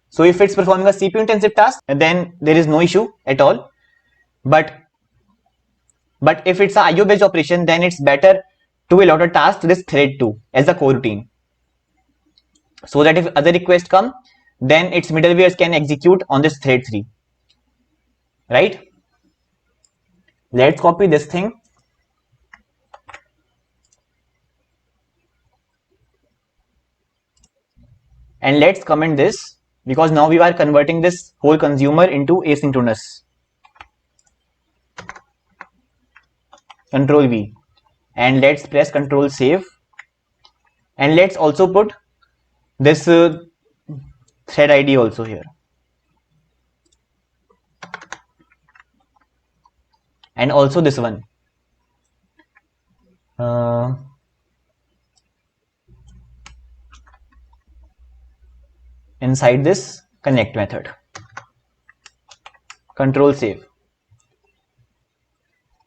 So if it's performing a CPU intensive task, then there is no issue at all. But if it's a IO based operation, then it's better to allot a task to this thread 2 as a coroutine, so that if other requests come, then its middlewares can execute on this thread 3, right? Let's copy this thing and let's comment this, because now we are converting this whole consumer into asynchronous. Control V, and let's press Control Save, and let's also put this thread ID also here, and also this one. Inside this connect method. Control Save.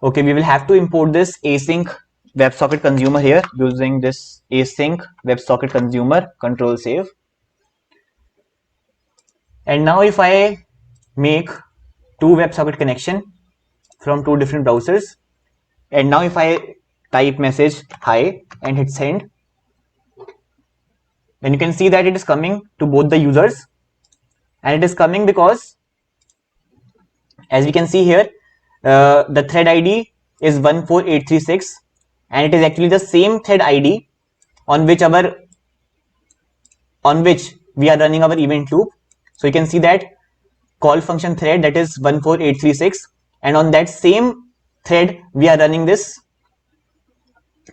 Okay, we will have to import this async WebSocket consumer here using this async WebSocket consumer. Control Save. And now if I make two WebSocket connection from two different browsers, and now if I type message hi and hit send, then you can see that it is coming to both the users, and it is coming because, as we can see here, the thread ID is 14836, and it is actually the same thread ID on which we are running our event loop. So you can see that call function thread, that is 14836, and on that same thread we are running this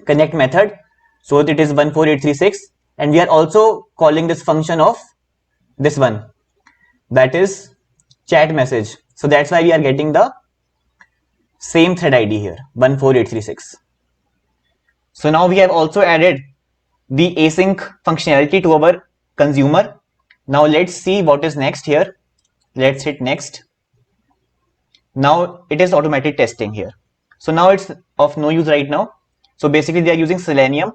connect method, so it is 14836, and we are also calling this function of this one, that is chat message. So that's why we are getting the same thread ID here, 14836. So now we have also added the async functionality to our consumer. Now let's see what is next here. Let's hit next. Now it is automatic testing here. So now it's of no use right now. So basically they are using Selenium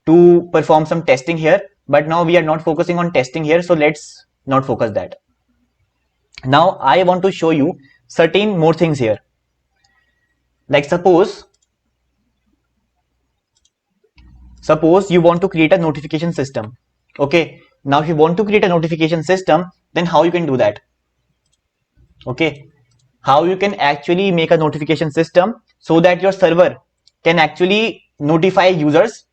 to perform some testing here, but now we are not focusing on testing here, so let's not focus that. Now I want to show you certain more things here. Like suppose you want to create a notification system. Okay, now if you want to create a notification system, then how you can do that? Okay, how you can actually make a notification system so that your server can actually notify users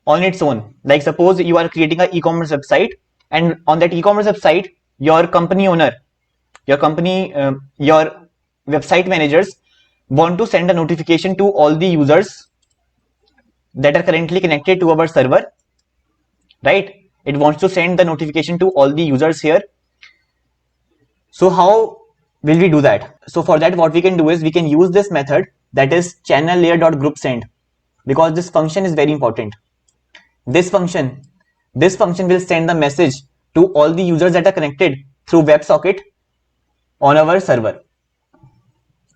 on its own. Like suppose you are creating an e-commerce website, and on that e-commerce website your company owner, your website managers want to send a notification to all the users that are currently connected to our server, right? It wants to send the notification to all the users here. So how will we do that? So for that, what we can do is we can use this method, that is channel layer.groupSend, because this function is very important. This function will send the message to all the users that are connected through WebSocket on our server,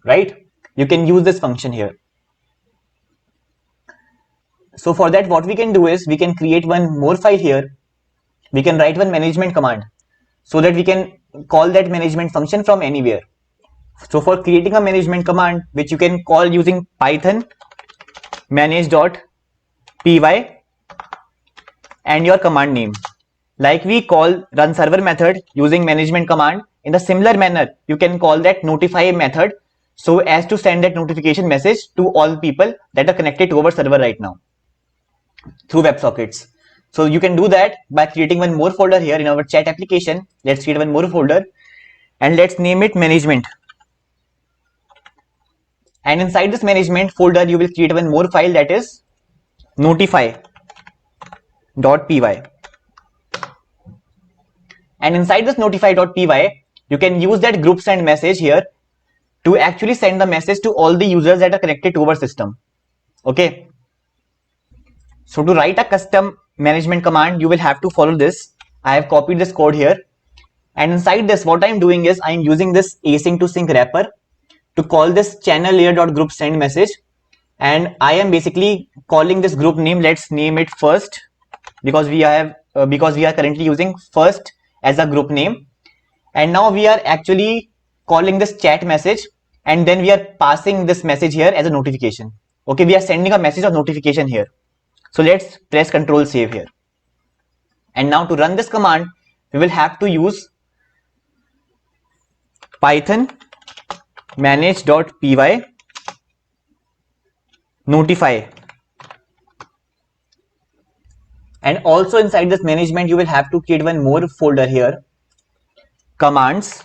right? You can use this function here. So for that, what we can do is we can create one more file here. We can write one management command so that we can call that management function from anywhere. So for creating a management command, which you can call using Python manage.py and your command name, like we call run server method using management command, in a similar manner you can call that notify method so as to send that notification message to all people that are connected to our server right now through WebSockets. So you can do that by creating one more folder here in our chat application. Let's create one more folder and let's name it management. And inside this management folder, you will create one more file, that is notify.py. And inside this notify.py, you can use that group send message here to actually send the message to all the users that are connected to our system. Okay. So to write a custom management command, you will have to follow this. I have copied this code here. And inside this, what I'm doing is I'm using this async to sync wrapper to call this channel layer.group send message. And I am basically calling this group name. Let's name it first, because we are currently using first as a group name. And now we are actually calling this chat message, and then we are passing this message here as a notification. Okay, we are sending a message of notification here. So let's press Ctrl save here. And now to run this command, we will have to use Python manage.py notify. And also inside this management, you will have to create one more folder here, commands.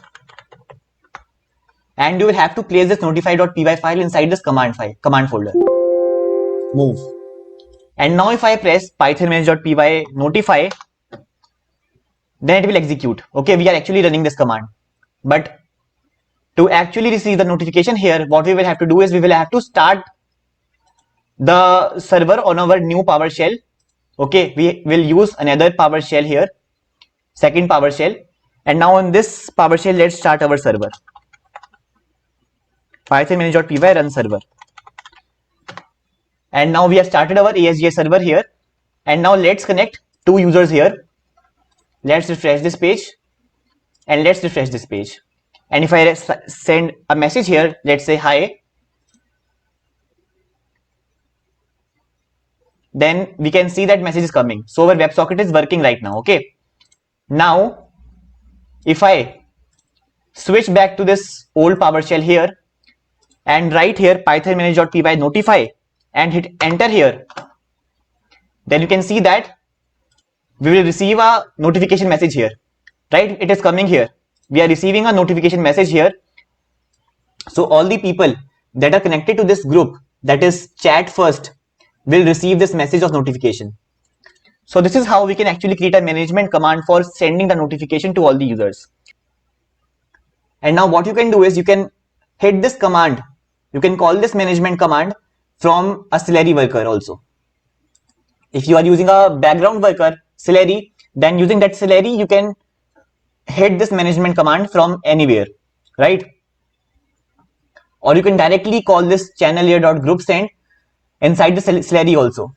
And you will have to place this notify.py file inside this command folder. Move. And now if I press Python manage.py notify, then it will execute. Okay, we are actually running this command. But to actually receive the notification here, what we will have to do is we will have to start the server on our new PowerShell. Okay, we will use another PowerShell here, second PowerShell. And now on this PowerShell, let's start our server. Python manage.py run server. And now we have started our ASGS server here. And now let's connect two users here. Let's refresh this page. and let's refresh this page. And if I send a message here, let's say hi, then we can see that message is coming. So our WebSocket is working right now. Okay. Now, if I switch back to this old PowerShell here and write here python manage.py notify and hit enter here, then you can see that we will receive a notification message here, right? It is coming here. We are receiving a notification message here. So all the people that are connected to this group, that is chat first, will receive this message of notification. So this is how we can actually create a management command for sending the notification to all the users. And now what you can do is you can hit this command. You can call this management command from a Celery worker also. If you are using a background worker, Celery, then using that Celery, you can hit this management command from anywhere, right? Or you can directly call this channel layer.group send inside the Celery also.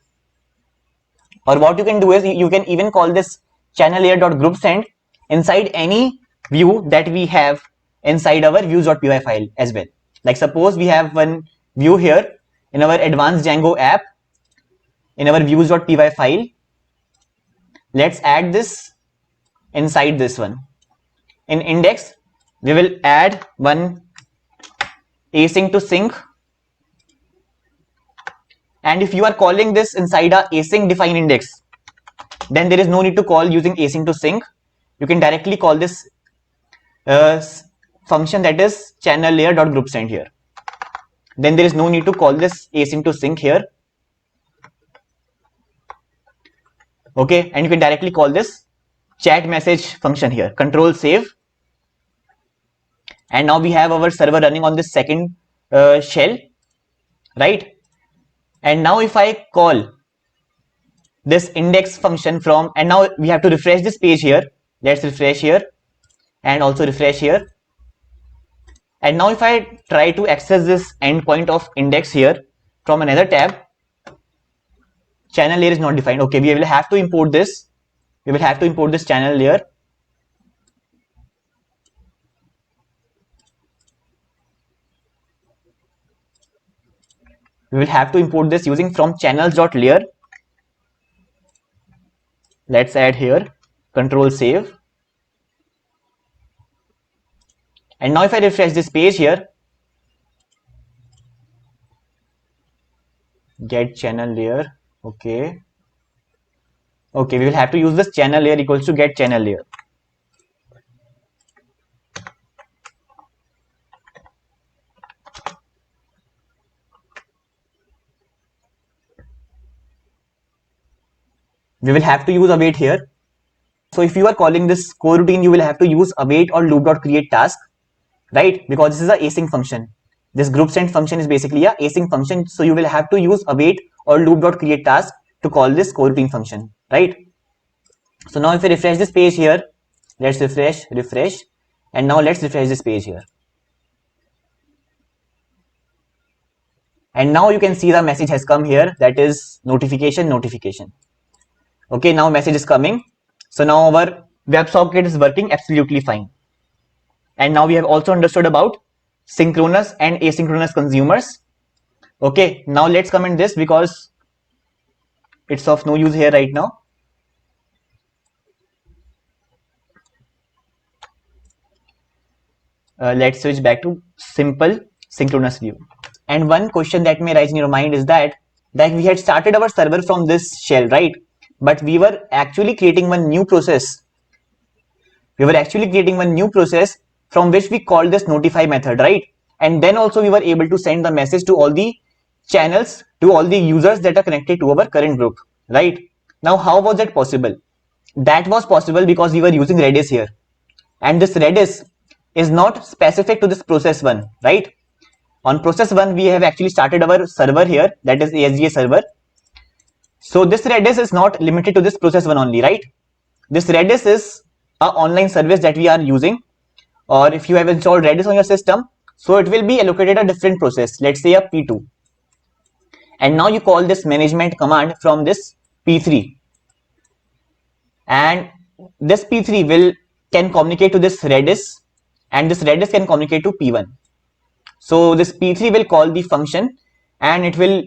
Or what you can do is you can even call this channel layer.group send inside any view that we have inside our views.py file as well. Like suppose we have one view here in our advanced Django app in our views.py file. Let's add this inside this one. In index, we will add one async to sync. And if you are calling this inside a async define index, then there is no need to call using async to sync. You can directly call this function, that is channel layer.group send here. Then there is no need to call this async to sync here. Okay, and you can directly call this chat message function here. Control save. And now we have our server running on this second shell, right? And now if I call this index function from, and now we have to refresh this page here. Let's refresh here and also refresh here. And now if I try to access this endpoint of index here from another tab, channel layer is not defined. Okay, we will have to import this. We will have to import this channel layer. We will have to import this using from channels.layer. Let's add here, control save. And now if I refresh this page here, get channel layer. Okay, we will have to use this channel layer equals to get channel layer. We will have to use await here. So if you are calling this coroutine, you will have to use await or loop.create task, right? Because this is a async function. This group send function is basically a async function. So you will have to use await or loop.create task to call this coroutine function, right? So now if I refresh this page here, let's refresh, and now let's refresh this page here. And now you can see the message has come here, that is notification. Okay, now message is coming. So now our WebSocket is working absolutely fine. And now we have also understood about synchronous and asynchronous consumers. Okay, now let's comment this because it's of no use here right now. Let's switch back to simple synchronous view. And one question that may rise in your mind is that we had started our server from this shell, right? But we were actually creating one new process. From which we called this notify method, right? And then also we were able to send the message to all the channels, to all the users that are connected to our current group, right? Now, how was that possible? That was possible because we were using Redis here. And this Redis is not specific to this process one, right? On process one, we have actually started our server here, that is ASGA server. So this Redis is not limited to this process one only, right? This Redis is an online service that we are using, or if you have installed Redis on your system, so it will be allocated a different process, let's say a P2. And now you call this management command from this P3. And this P3 will can communicate to this Redis, and this Redis can communicate to P1. So this P3 will call the function, and it will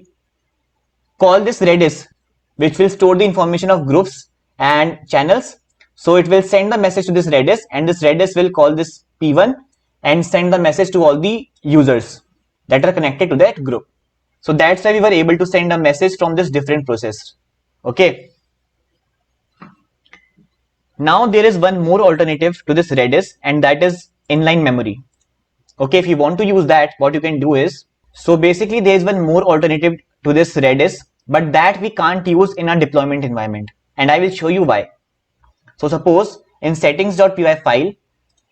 call this Redis, which will store the information of groups and channels. So it will send the message to this Redis, and this Redis will call this P1 and send the message to all the users that are connected to that group. So that's why we were able to send a message from this different process. Okay. Now there is one more alternative to this Redis, and that is inline memory. Okay, if you want to use that, what you can do is, so basically there is one more alternative to this Redis, but that we can't use in a deployment environment, and I will show you why. So suppose in settings.py file,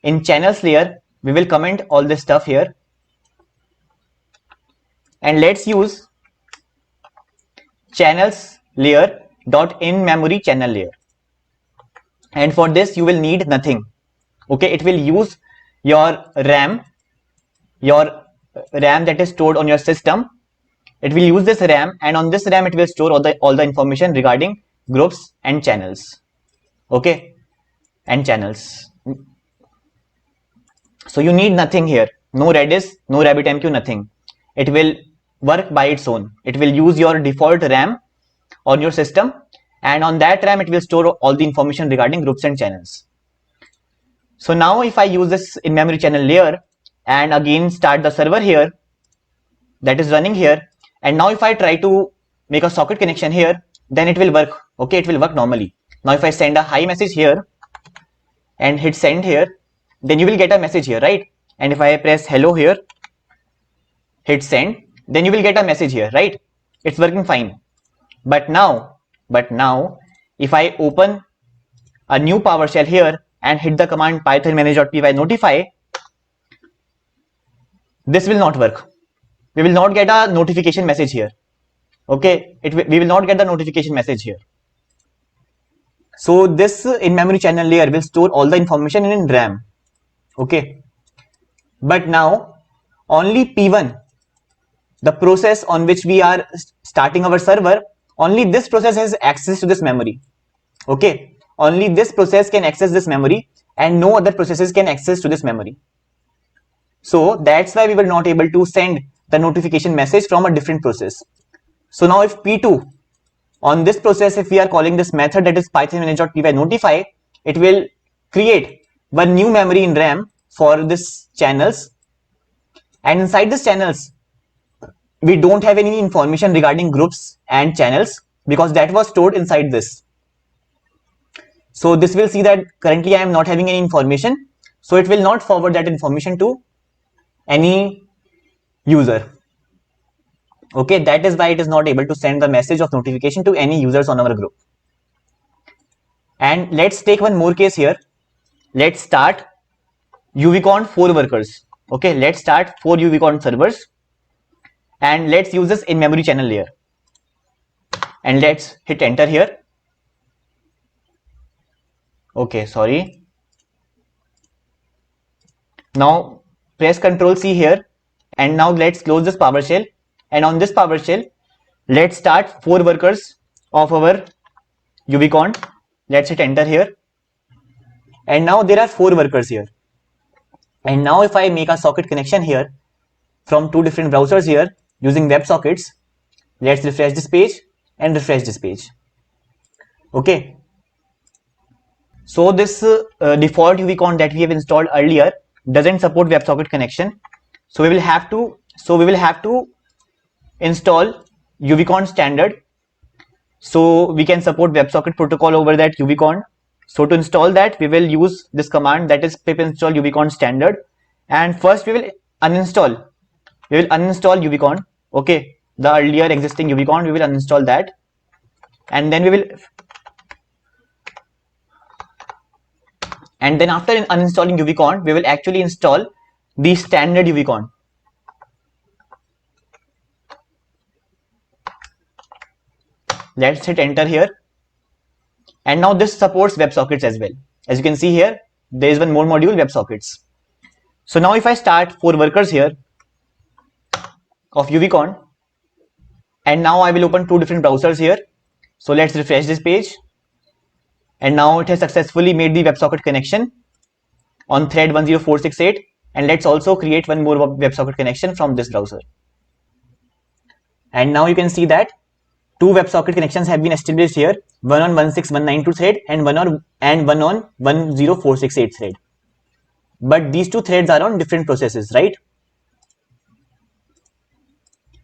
in channels layer, we will comment all this stuff here, and let's use channels layer dot in memory channel layer. And for this you will need nothing. Okay, it will use your RAM that is stored on your system. It will use this RAM, and on this RAM it will store all the information regarding groups and channels. Okay, and channels. So you need nothing here, no Redis, no RabbitMQ, nothing. It will work by its own. It will use your default RAM on your system, and on that RAM it will store all the information regarding groups and channels. So now if I use this in memory channel layer and again start the server here that is running here, and now if I try to make a socket connection here, then it will work. Okay, it will work normally. Now if I send a hi message here and hit send here, then you will get a message here, right? And if I press hello here, hit send, then you will get a message here, right? It's working fine. But now if I open a new PowerShell here and hit the command python manage.py notify, this will not work. We will not get a notification message here. Okay, we will not get the notification message here. So this in-memory channel layer will store all the information in RAM. Okay, but now only P1, the process on which we are starting our server, only this process has access to this memory. Okay, only this process can access this memory, and no other processes can access to this memory. So that's why we were not able to send the notification message from a different process. So now if P2, on this process, if we are calling this method that is python manage.py notify, it will create one new memory in RAM for this channels, and inside this channels we don't have any information regarding groups and channels because that was stored inside this. So this will see that currently I am not having any information, so it will not forward that information to any user. Okay, that is why it is not able to send the message of notification to any users on our group. And let's take one more case here. Let's start UVCon 4 workers. Okay, let's start 4 UVCon servers, and let's use this in memory channel layer, and let's hit enter here. Okay, sorry. Now press Ctrl C here, and now let's close this PowerShell, and on this PowerShell let's start 4 workers of our UVCon. Let's hit enter here, and now there are 4 workers here. And now if I make a socket connection here from 2 different browsers here using WebSockets, let's refresh this page and refresh this page. Okay, so this default UVCon that we have installed earlier doesn't support WebSocket connection, so we will have to install UVCon standard so we can support WebSocket protocol over that UVCon. So to install that, we will use this command, that is pip install UVCon standard, and first we will uninstall UVCon. Okay, the earlier existing UVCon, we will uninstall that, and then after uninstalling UVCon, we will actually install the standard UVCon. Let's hit enter here, and now this supports WebSockets as well. As you can see here, there is one more module, WebSockets. So now if I start 4 workers here of UVCon, and now I will open 2 different browsers here. So let's refresh this page, and now it has successfully made the WebSocket connection, on thread 10468, and let's also create one more WebSocket connection from this browser. And now you can see that two WebSocket connections have been established here, one on 16192 thread and one on 10468 thread. But these two threads are on different processes, right?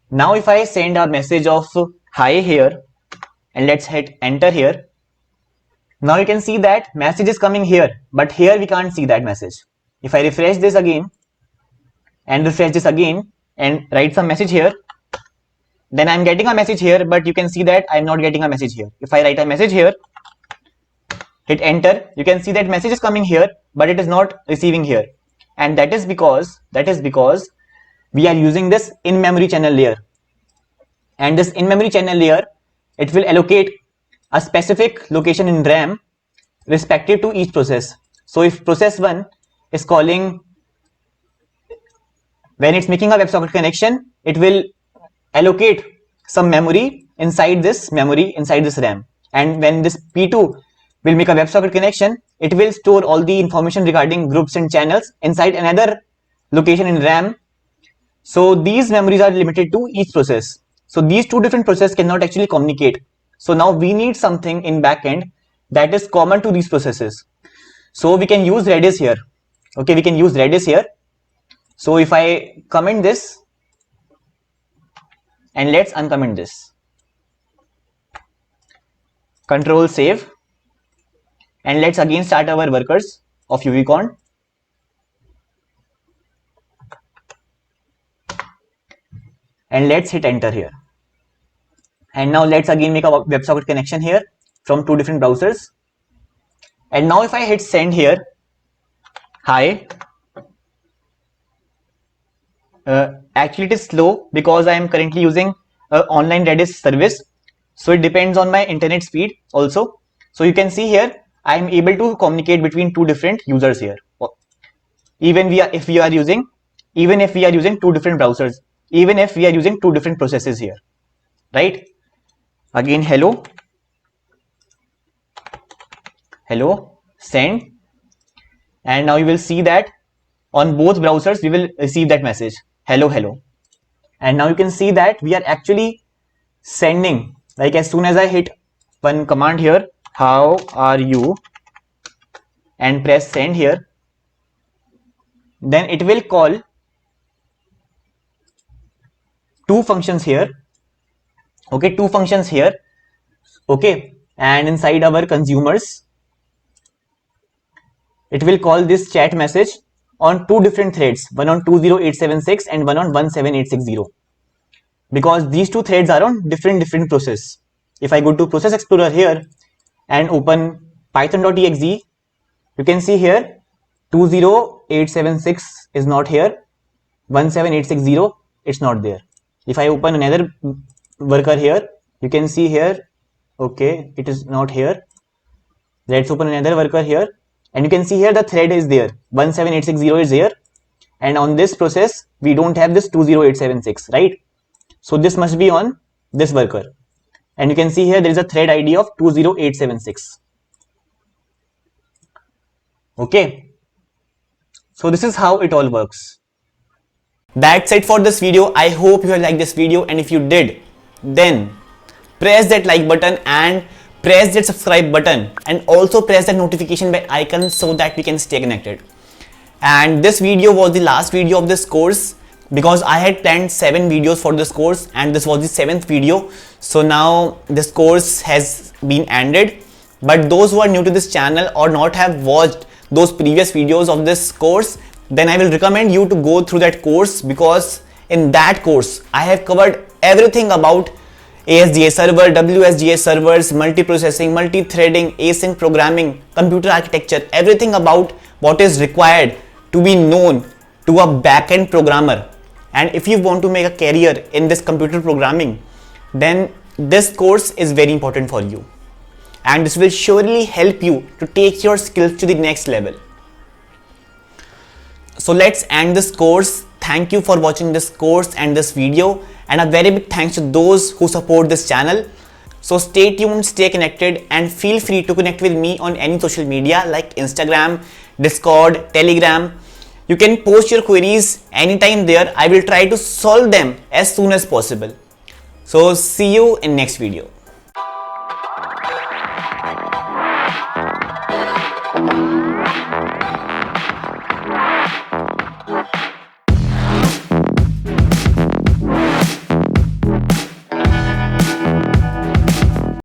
Now if I send a message of hi here and let's hit enter here, now you can see that message is coming here, but here we can't see that message. If I refresh this again and refresh this again and write some message here, then I'm getting a message here, but you can see that I'm not getting a message here. If I write a message here, hit enter, you can see that message is coming here, but it is not receiving here. And that is because we are using this in-memory channel layer. And this in-memory channel layer, it will allocate a specific location in RAM respective to each process. So if process 1 is calling, when it's making a WebSocket connection, it will allocate some memory inside this RAM. And when this P2 will make a WebSocket connection, it will store all the information regarding groups and channels inside another location in RAM. So these memories are limited to each process. So these two different processes cannot actually communicate. So now we need something in backend that is common to these processes. So we can use Redis here. Okay, we can use Redis here. So if I comment this and let's uncomment this, control save, and let's again start our workers of UVCon. And let's hit enter here. And now let's again make a WebSocket connection here from two different browsers. And now if I hit send here, hi, actually it is slow because I am currently using online Redis service. So it depends on my internet speed also. So you can see here, I am able to communicate between two different users here. Even if we are using two different browsers, even if we are using two different processes here, right? Again, hello, send, and now you will see that on both browsers we will receive that message, hello. And now you can see that we are actually sending, like as soon as I hit one command here, how are you, and press send here, then it will call two functions here. Okay, two functions here. Okay, and inside our consumers, it will call this chat message on two different threads, one on 20876 and one on 17860, because these two threads are on different process. If I go to Process Explorer here and open python.exe, you can see here 20876 is not here, 17860 it's not there. If I open another worker here, you can see here, okay, it is not here. Let's open another worker here, and you can see here the thread is there, 17860 is there, and on this process we don't have this 20876, right? So this must be on this worker, and you can see here there is a thread ID of 20876. Okay, so this is how it all works. That's it for this video. I hope you have liked this video, and if you did, then press that like button and press that subscribe button, and also press that notification bell icon so that we can stay connected. And this video was the last video of this course, because I had planned 7 videos for this course and this was the 7th video. So now this course has been ended, but those who are new to this channel or not have watched those previous videos of this course, then I will recommend you to go through that course, because in that course I have covered everything about ASGA server, WSGA servers, multiprocessing, multi-threading, async programming, computer architecture, everything about what is required to be known to a backend programmer. And if you want to make a career in this computer programming, then this course is very important for you, and this will surely help you to take your skills to the next level. So let's end this course. Thank you for watching this course and this video, and a very big thanks to those who support this channel. So stay tuned, stay connected, and feel free to connect with me on any social media like Instagram, Discord, Telegram. You can post your queries anytime there. I will try to solve them as soon as possible. So see you in next video.